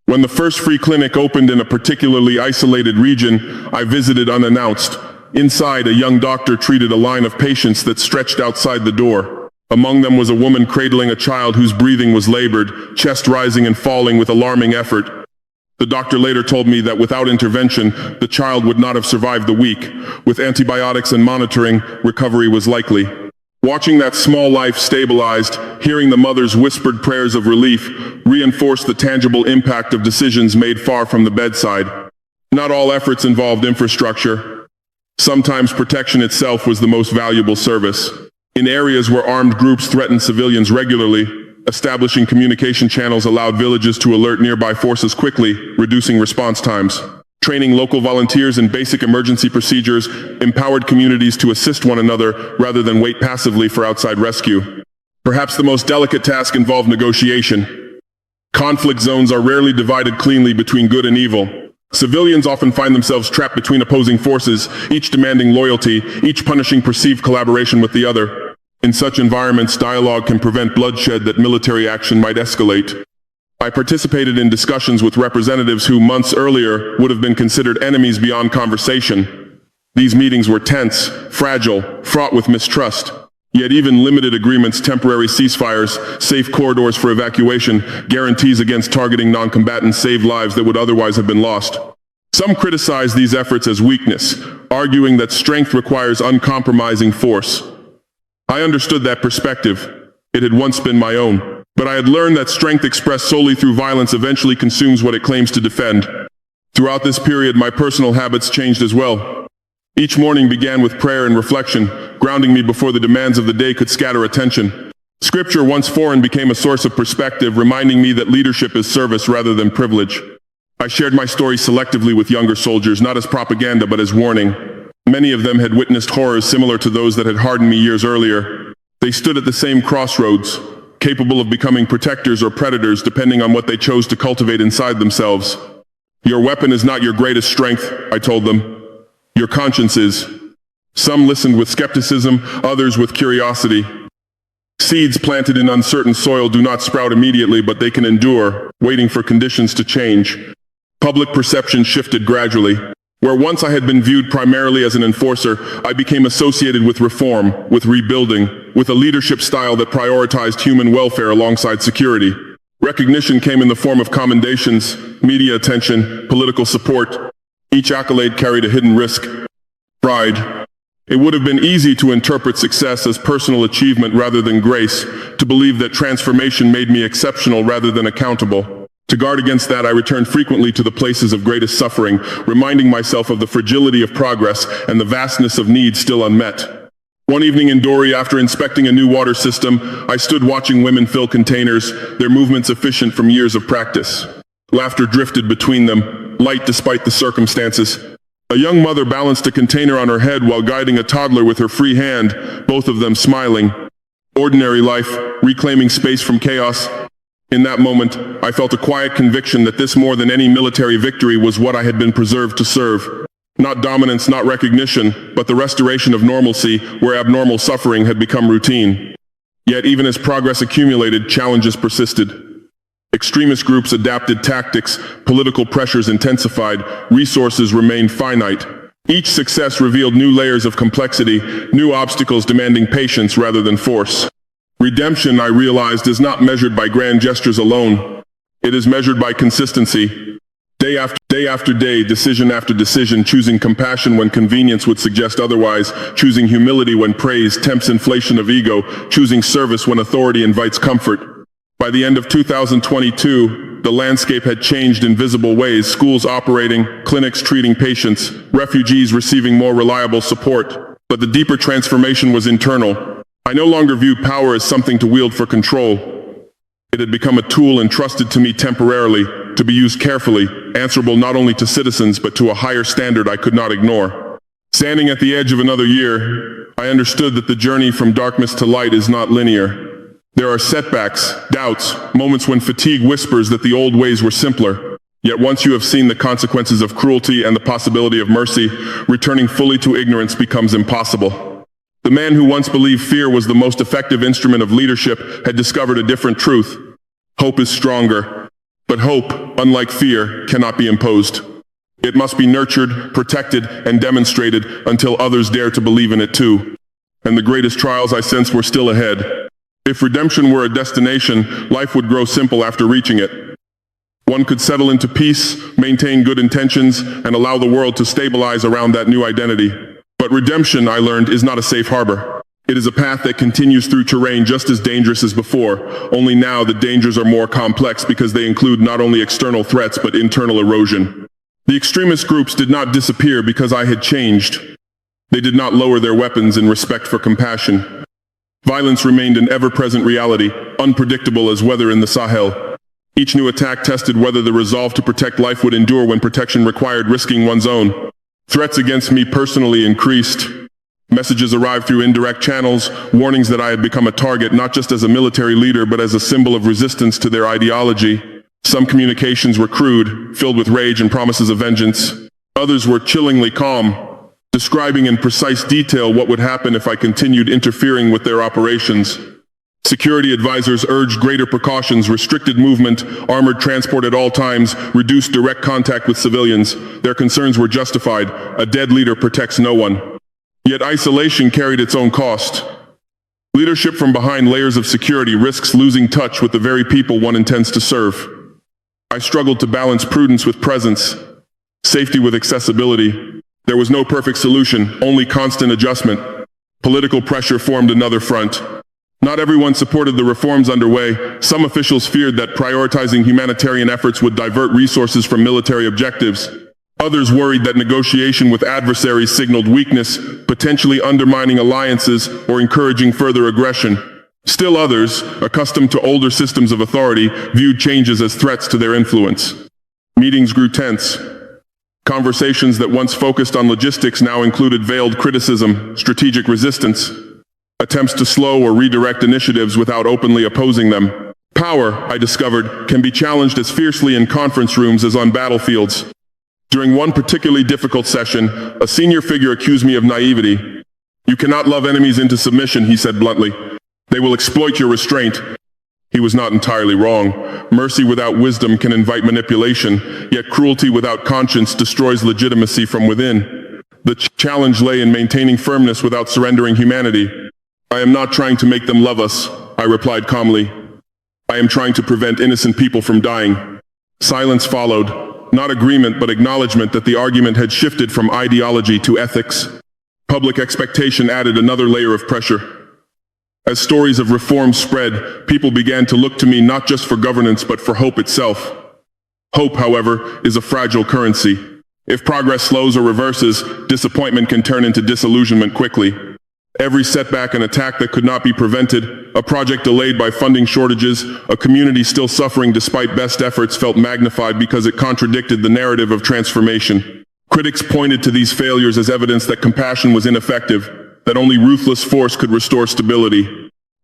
When the first free clinic opened in a particularly isolated region, I visited unannounced. Inside, a young doctor treated a line of patients that stretched outside the door. Among them was a woman cradling a child whose breathing was labored, chest rising and falling with alarming effort. The doctor later told me that without intervention, the child would not have survived the week. With antibiotics and monitoring, recovery was likely. Watching that small life stabilized, hearing the mother's whispered prayers of relief, reinforced the tangible impact of decisions made far from the bedside. Not all efforts involved infrastructure. Sometimes protection itself was the most valuable service. In areas where armed groups threatened civilians regularly, establishing communication channels allowed villages to alert nearby forces quickly, reducing response times. Training local volunteers in basic emergency procedures empowered communities to assist one another rather than wait passively for outside rescue. Perhaps the most delicate task involved negotiation. Conflict zones are rarely divided cleanly between good and evil. Civilians often find themselves trapped between opposing forces, each demanding loyalty, each punishing perceived collaboration with the other. In such environments, dialogue can prevent bloodshed that military action might escalate. I participated in discussions with representatives who months earlier would have been considered enemies beyond conversation. These meetings were tense, fragile, fraught with mistrust. Yet even limited agreements, temporary ceasefires, safe corridors for evacuation, guarantees against targeting non-combatants saved lives that would otherwise have been lost. Some criticize these efforts as weakness, arguing that strength requires uncompromising force. I understood that perspective. It had once been my own. But I had learned that strength expressed solely through violence eventually consumes what it claims to defend. Throughout this period, my personal habits changed as well. Each morning began with prayer and reflection, grounding me before the demands of the day could scatter attention. Scripture, once foreign, became a source of perspective, reminding me that leadership is service rather than privilege. I shared my story selectively with younger soldiers, not as propaganda but as warning. Many of them had witnessed horrors similar to those that had hardened me years earlier. They stood at the same crossroads, capable of becoming protectors or predators depending on what they chose to cultivate inside themselves. Your weapon is not your greatest strength, I told them. Your conscience is. Some listened with skepticism, others with curiosity. Seeds planted in uncertain soil do not sprout immediately, but they can endure, waiting for conditions to change. Public perception shifted gradually. Where once I had been viewed primarily as an enforcer, I became associated with reform, with rebuilding, with a leadership style that prioritized human welfare alongside security. Recognition came in the form of commendations, media attention, political support. Each accolade carried a hidden risk: pride. It would have been easy to interpret success as personal achievement rather than grace, to believe that transformation made me exceptional rather than accountable. To guard against that, I returned frequently to the places of greatest suffering, reminding myself of the fragility of progress and the vastness of needs still unmet. One evening in Dori, after inspecting a new water system, I stood watching women fill containers, their movements efficient from years of practice. Laughter drifted between them, light despite the circumstances. A young mother balanced a container on her head while guiding a toddler with her free hand, both of them smiling. Ordinary life, reclaiming space from chaos. In that moment, I felt a quiet conviction that this more than any military victory was what I had been preserved to serve. Not dominance, not recognition, but the restoration of normalcy where abnormal suffering had become routine. Yet even as progress accumulated, challenges persisted. Extremist groups adapted tactics, political pressures intensified, resources remained finite. Each success revealed new layers of complexity, new obstacles demanding patience rather than force. Redemption, I realized, is not measured by grand gestures alone. It is measured by consistency. Day after day, decision after decision, choosing compassion when convenience would suggest otherwise, choosing humility when praise tempts inflation of ego, choosing service when authority invites comfort. By the end of 2022, the landscape had changed in visible ways, schools operating, clinics treating patients, refugees receiving more reliable support. But the deeper transformation was internal. I no longer viewed power as something to wield for control. It had become a tool entrusted to me temporarily, to be used carefully, answerable not only to citizens but to a higher standard I could not ignore. Standing at the edge of another year, I understood that the journey from darkness to light is not linear. There are setbacks, doubts, moments when fatigue whispers that the old ways were simpler. Yet once you have seen the consequences of cruelty and the possibility of mercy, returning fully to ignorance becomes impossible. The man who once believed fear was the most effective instrument of leadership had discovered a different truth. Hope is stronger, but hope, unlike fear, cannot be imposed. It must be nurtured, protected, and demonstrated until others dare to believe in it too. And the greatest trials I sensed were still ahead. If redemption were a destination, life would grow simple after reaching it. One could settle into peace, maintain good intentions, and allow the world to stabilize around that new identity. But redemption, I learned, is not a safe harbor. It is a path that continues through terrain just as dangerous as before, only now the dangers are more complex because they include not only external threats but internal erosion. The extremist groups did not disappear because I had changed. They did not lower their weapons in respect for compassion. Violence remained an ever-present reality, unpredictable as weather in the Sahel. Each new attack tested whether the resolve to protect life would endure when protection required risking one's own. Threats against me personally increased. Messages arrived through indirect channels, warnings that I had become a target not just as a military leader but as a symbol of resistance to their ideology. Some communications were crude, filled with rage and promises of vengeance. Others were chillingly calm, describing in precise detail what would happen if I continued interfering with their operations. Security advisors urged greater precautions, restricted movement, armored transport at all times, reduced direct contact with civilians. Their concerns were justified. A dead leader protects no one. Yet isolation carried its own cost. Leadership from behind layers of security risks losing touch with the very people one intends to serve. I struggled to balance prudence with presence, safety with accessibility. There was no perfect solution, only constant adjustment. Political pressure formed another front. Not everyone supported the reforms underway. Some officials feared that prioritizing humanitarian efforts would divert resources from military objectives. Others worried that negotiation with adversaries signaled weakness, potentially undermining alliances or encouraging further aggression. Still others, accustomed to older systems of authority, viewed changes as threats to their influence. Meetings grew tense. Conversations that once focused on logistics now included veiled criticism, strategic resistance, attempts to slow or redirect initiatives without openly opposing them. Power, I discovered, can be challenged as fiercely in conference rooms as on battlefields. During one particularly difficult session, a senior figure accused me of naivety. "You cannot love enemies into submission," he said bluntly. "They will exploit your restraint." He was not entirely wrong. Mercy without wisdom can invite manipulation, yet cruelty without conscience destroys legitimacy from within. The challenge lay in maintaining firmness without surrendering humanity. "I am not trying to make them love us," I replied calmly. "I am trying to prevent innocent people from dying." Silence followed, not agreement but acknowledgement that the argument had shifted from ideology to ethics. Public expectation added another layer of pressure. As stories of reform spread, people began to look to me not just for governance but for hope itself. Hope, however, is a fragile currency. If progress slows or reverses, disappointment can turn into disillusionment quickly. Every setback, an attack that could not be prevented, a project delayed by funding shortages, a community still suffering despite best efforts felt magnified because it contradicted the narrative of transformation. Critics pointed to these failures as evidence that compassion was ineffective, that only ruthless force could restore stability.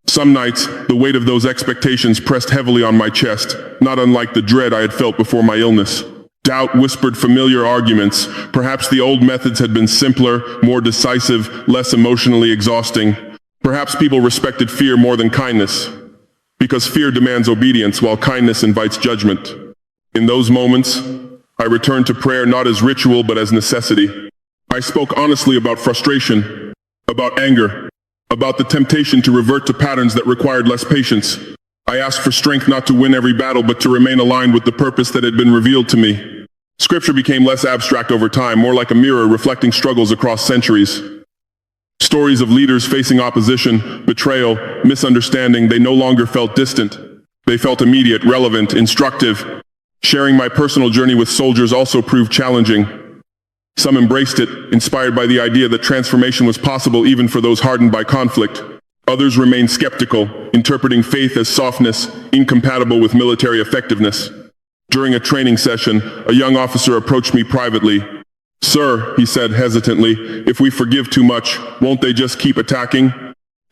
Some nights, the weight of those expectations pressed heavily on my chest, not unlike the dread I had felt before my illness. Doubt whispered familiar arguments. Perhaps the old methods had been simpler, more decisive, less emotionally exhausting. Perhaps people respected fear more than kindness, because fear demands obedience while kindness invites judgment. In those moments, I returned to prayer not as ritual but as necessity. I spoke honestly about frustration, about anger, about the temptation to revert to patterns that required less patience. I asked for strength not to win every battle but to remain aligned with the purpose that had been revealed to me. Scripture became less abstract over time, more like a mirror reflecting struggles across centuries. Stories of leaders facing opposition, betrayal, misunderstanding, they no longer felt distant. They felt immediate, relevant, instructive. Sharing my personal journey with soldiers also proved challenging. Some embraced it, inspired by the idea that transformation was possible even for those hardened by conflict. Others remained skeptical, interpreting faith as softness, incompatible with military effectiveness. During a training session, a young officer approached me privately. "Sir," he said hesitantly, "if we forgive too much, won't they just keep attacking?"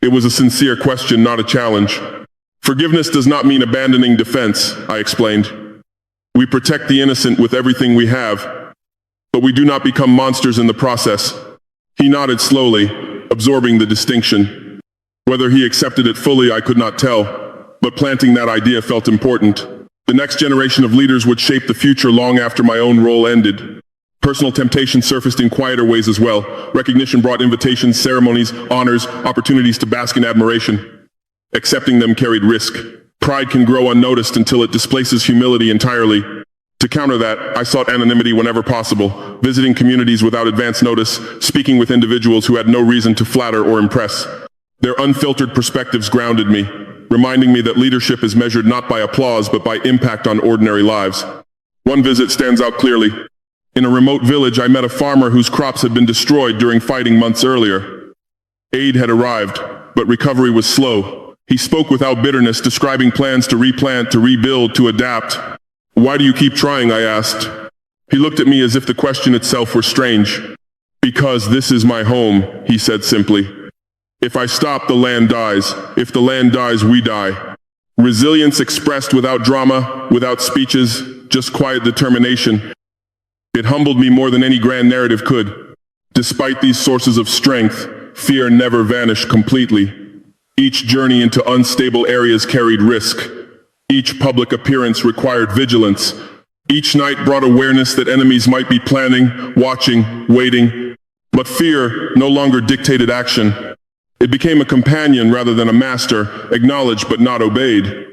It was a sincere question, not a challenge. "Forgiveness does not mean abandoning defense," I explained. "We protect the innocent with everything we have, but we do not become monsters in the process." He nodded slowly, absorbing the distinction. Whether he accepted it fully, I could not tell, but planting that idea felt important. The next generation of leaders would shape the future long after my own role ended. Personal temptation surfaced in quieter ways as well. Recognition brought invitations, ceremonies, honors, opportunities to bask in admiration. Accepting them carried risk. Pride can grow unnoticed until it displaces humility entirely. To counter that, I sought anonymity whenever possible, visiting communities without advance notice, speaking with individuals who had no reason to flatter or impress. Their unfiltered perspectives grounded me, reminding me that leadership is measured not by applause but by impact on ordinary lives. One visit stands out clearly. In a remote village, I met a farmer whose crops had been destroyed during fighting months earlier. Aid had arrived, but recovery was slow. He spoke without bitterness, describing plans to replant, to rebuild, to adapt. "Why do you keep trying?" I asked. He looked at me as if the question itself were strange. "Because this is my home," he said simply. "If I stop, the land dies. If the land dies, we die." Resilience expressed without drama, without speeches, just quiet determination. It humbled me more than any grand narrative could. Despite these sources of strength, fear never vanished completely. Each journey into unstable areas carried risk. Each public appearance required vigilance. Each night brought awareness that enemies might be planning, watching, waiting. But fear no longer dictated action. It became a companion rather than a master, acknowledged but not obeyed.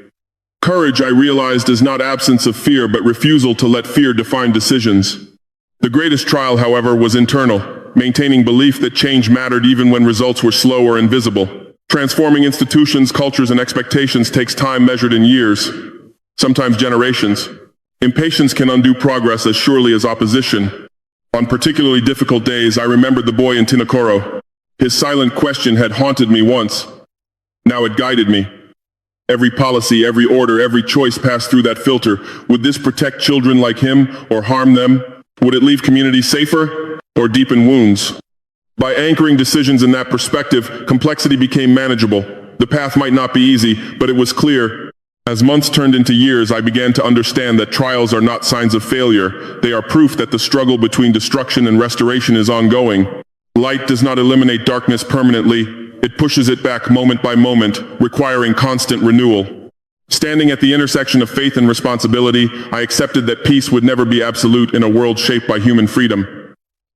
Courage, I realized, is not absence of fear but refusal to let fear define decisions. The greatest trial, however, was internal, maintaining belief that change mattered even when results were slow or invisible. Transforming institutions, cultures, and expectations takes time measured in years, sometimes generations. Impatience can undo progress as surely as opposition. On particularly difficult days, I remembered the boy in Tinakoro. His silent question had haunted me once. Now it guided me. Every policy, every order, every choice passed through that filter. Would this protect children like him or harm them? Would it leave communities safer or deepen wounds? By anchoring decisions in that perspective, complexity became manageable. The path might not be easy, but it was clear. As months turned into years, I began to understand that trials are not signs of failure. They are proof that the struggle between destruction and restoration is ongoing. Light does not eliminate darkness permanently. It pushes it back moment by moment, requiring constant renewal. Standing at the intersection of faith and responsibility, I accepted that peace would never be absolute in a world shaped by human freedom.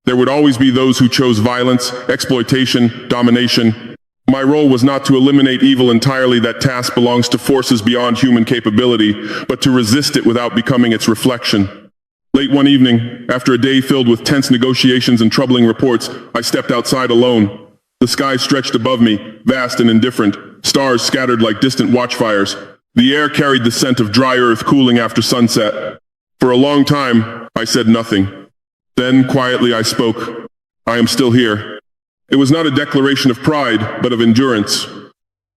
There would always be those who chose violence, exploitation, domination. My role was not to eliminate evil entirely. That task belongs to forces beyond human capability, but to resist it without becoming its reflection. Late one evening, after a day filled with tense negotiations and troubling reports, I stepped outside alone. The sky stretched above me, vast and indifferent, stars scattered like distant watchfires. The air carried the scent of dry earth cooling after sunset. For a long time, I said nothing. Then, quietly, I spoke. I am still here. It was not a declaration of pride, but of endurance.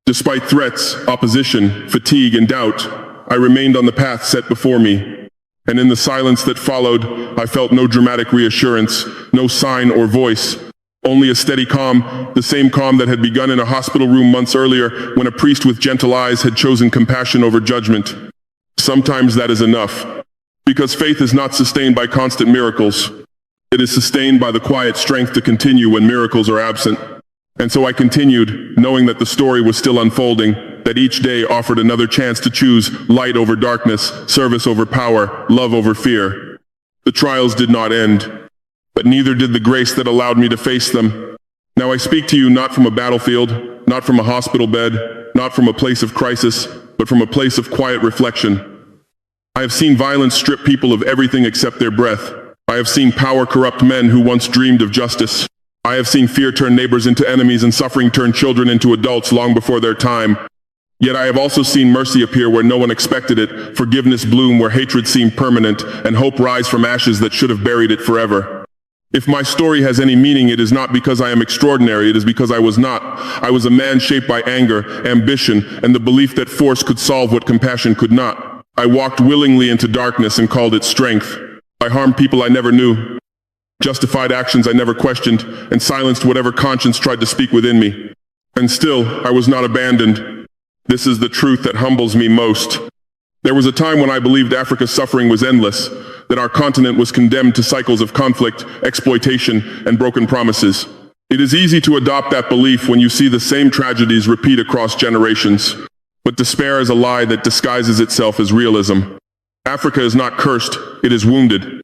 Despite threats, opposition, fatigue, and doubt, I remained on the path set before me. And in the silence that followed, I felt no dramatic reassurance, no sign or voice, only a steady calm, the same calm that had begun in a hospital room months earlier when a priest with gentle eyes had chosen compassion over judgment. Sometimes that is enough, because faith is not sustained by constant miracles. It is sustained by the quiet strength to continue when miracles are absent. And so I continued, knowing that the story was still unfolding, that each day offered another chance to choose light over darkness, service over power, love over fear. The trials did not end, but neither did the grace that allowed me to face them. Now I speak to you not from a battlefield, not from a hospital bed, not from a place of crisis, but from a place of quiet reflection. I have seen violence strip people of everything except their breath. I have seen power corrupt men who once dreamed of justice. I have seen fear turn neighbors into enemies and suffering turn children into adults long before their time. Yet I have also seen mercy appear where no one expected it, forgiveness bloom where hatred seemed permanent, and hope rise from ashes that should have buried it forever. If my story has any meaning, it is not because I am extraordinary, it is because I was not. I was a man shaped by anger, ambition, and the belief that force could solve what compassion could not. I walked willingly into darkness and called it strength. I harmed people I never knew, justified actions I never questioned, and silenced whatever conscience tried to speak within me. And still, I was not abandoned. This is the truth that humbles me most. There was a time when I believed Africa's suffering was endless, that our continent was condemned to cycles of conflict, exploitation, and broken promises. It is easy to adopt that belief when you see the same tragedies repeat across generations. But despair is a lie that disguises itself as realism. Africa is not cursed, it is wounded.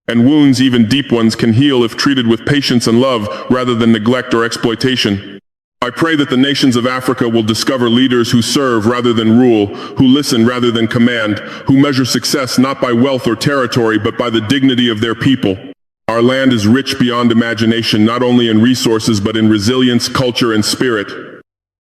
And wounds, even deep ones, can heal if treated with patience and love rather than neglect or exploitation. I pray that the nations of Africa will discover leaders who serve rather than rule, who listen rather than command, who measure success not by wealth or territory but by the dignity of their people. Our land is rich beyond imagination, not only in resources but in resilience, culture, and spirit.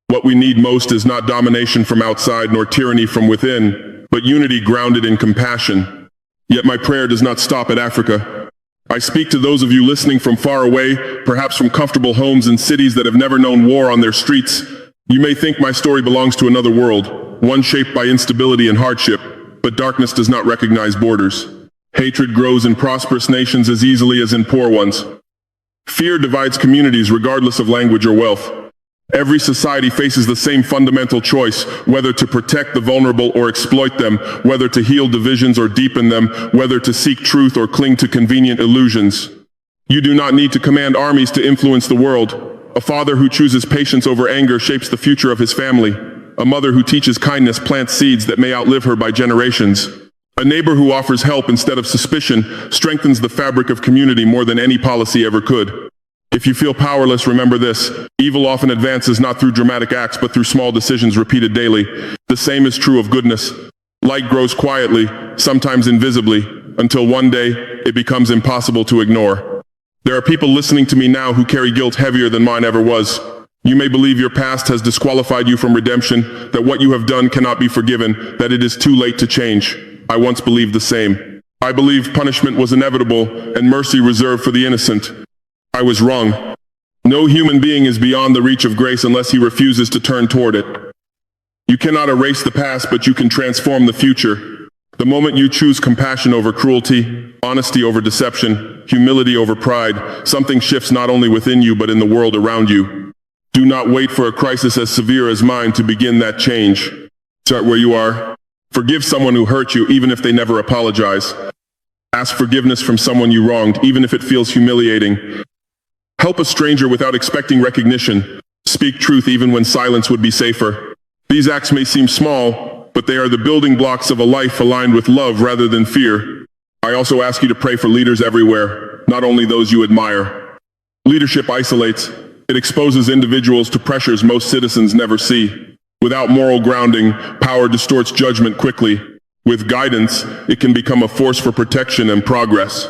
What we need most is not domination from outside nor tyranny from within, but unity grounded in compassion. Yet my prayer does not stop at Africa. I speak to those of you listening from far away, perhaps from comfortable homes in cities that have never known war on their streets. You may think my story belongs to another world, one shaped by instability and hardship, but darkness does not recognize borders. Hatred grows in prosperous nations as easily as in poor ones. Fear divides communities regardless of language or wealth. Every society faces the same fundamental choice, whether to protect the vulnerable or exploit them, whether to heal divisions or deepen them, whether to seek truth or cling to convenient illusions. You do not need to command armies to influence the world. A father who chooses patience over anger shapes the future of his family. A mother who teaches kindness plants seeds that may outlive her by generations. A neighbor who offers help instead of suspicion strengthens the fabric of community more than any policy ever could. If you feel powerless, remember this: evil often advances not through dramatic acts but through small decisions repeated daily. The same is true of goodness. Light grows quietly, sometimes invisibly, until one day it becomes impossible to ignore. There are people listening to me now who carry guilt heavier than mine ever was. You may believe your past has disqualified you from redemption, that what you have done cannot be forgiven, that it is too late to change. I once believed the same. I believed punishment was inevitable and mercy reserved for the innocent. I was wrong. No human being is beyond the reach of grace unless he refuses to turn toward it. You cannot erase the past, but you can transform the future. The moment you choose compassion over cruelty, honesty over deception, humility over pride, something shifts not only within you but in the world around you. Do not wait for a crisis as severe as mine to begin that change. Start where you are. Forgive someone who hurt you, even if they never apologize. Ask forgiveness from someone you wronged, even if it feels humiliating. Help a stranger without expecting recognition. Speak truth even when silence would be safer. These acts may seem small, but they are the building blocks of a life aligned with love rather than fear. I also ask you to pray for leaders everywhere, not only those you admire. Leadership isolates. It exposes individuals to pressures most citizens never see. Without moral grounding, power distorts judgment quickly. With guidance, it can become a force for protection and progress.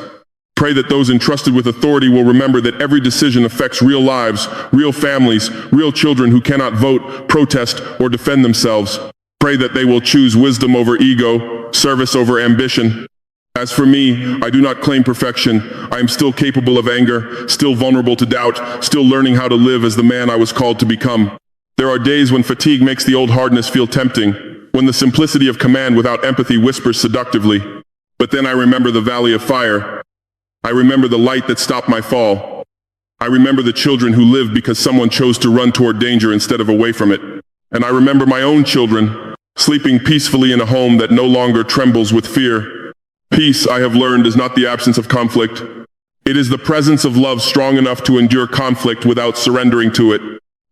Pray that those entrusted with authority will remember that every decision affects real lives, real families, real children who cannot vote, protest, or defend themselves. Pray that they will choose wisdom over ego, service over ambition, As for me, I do not claim perfection. I am still capable of anger, still vulnerable to doubt, still learning how to live as the man I was called to become. There are days when fatigue makes the old hardness feel tempting, when the simplicity of command without empathy whispers seductively. But then I remember the valley of fire. I remember the light that stopped my fall. I remember the children who lived because someone chose to run toward danger instead of away from it. And I remember my own children, sleeping peacefully in a home that no longer trembles with fear. Peace, I have learned, is not the absence of conflict. It is the presence of love strong enough to endure conflict without surrendering to it.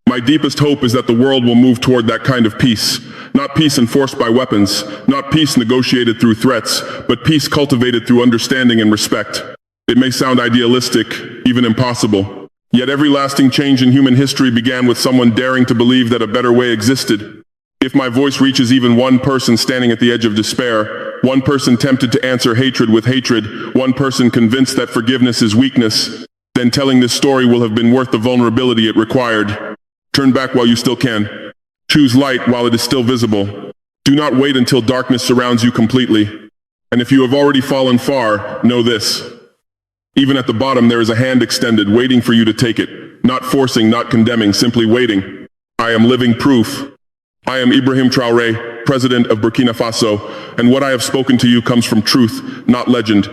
My deepest hope is that the world will move toward that kind of peace. Not peace enforced by weapons, not peace negotiated through threats, but peace cultivated through understanding and respect. It may sound idealistic, even impossible. Yet every lasting change in human history began with someone daring to believe that a better way existed. If my voice reaches even one person standing at the edge of despair, one person tempted to answer hatred with hatred, one person convinced that forgiveness is weakness, then telling this story will have been worth the vulnerability it required. Turn back while you still can. Choose light while it is still visible. Do not wait until darkness surrounds you completely. And if you have already fallen far, know this. Even at the bottom there is a hand extended, waiting for you to take it. Not forcing, not condemning, simply waiting. I am living proof. I am Ibrahim Traore, President of Burkina Faso, and what I have spoken to you comes from truth, not legend.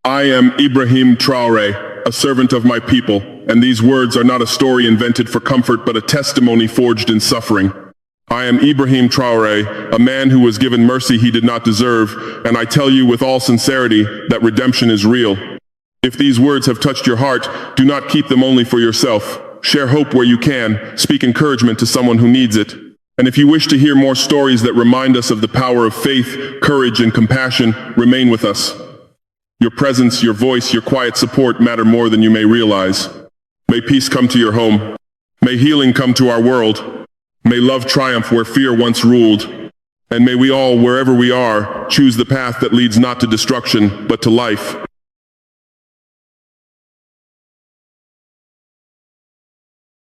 I am Ibrahim Traore, a servant of my people, and these words are not a story invented for comfort but a testimony forged in suffering. I am Ibrahim Traore, a man who was given mercy he did not deserve, and I tell you with all sincerity that redemption is real. If these words have touched your heart, do not keep them only for yourself. Share hope where you can, speak encouragement to someone who needs it. And if you wish to hear more stories that remind us of the power of faith, courage, and compassion, remain with us. Your presence, your voice, your quiet support matter more than you may realize. May peace come to your home. May healing come to our world. May love triumph where fear once ruled. And may we all, wherever we are, choose the path that leads not to destruction, but to life.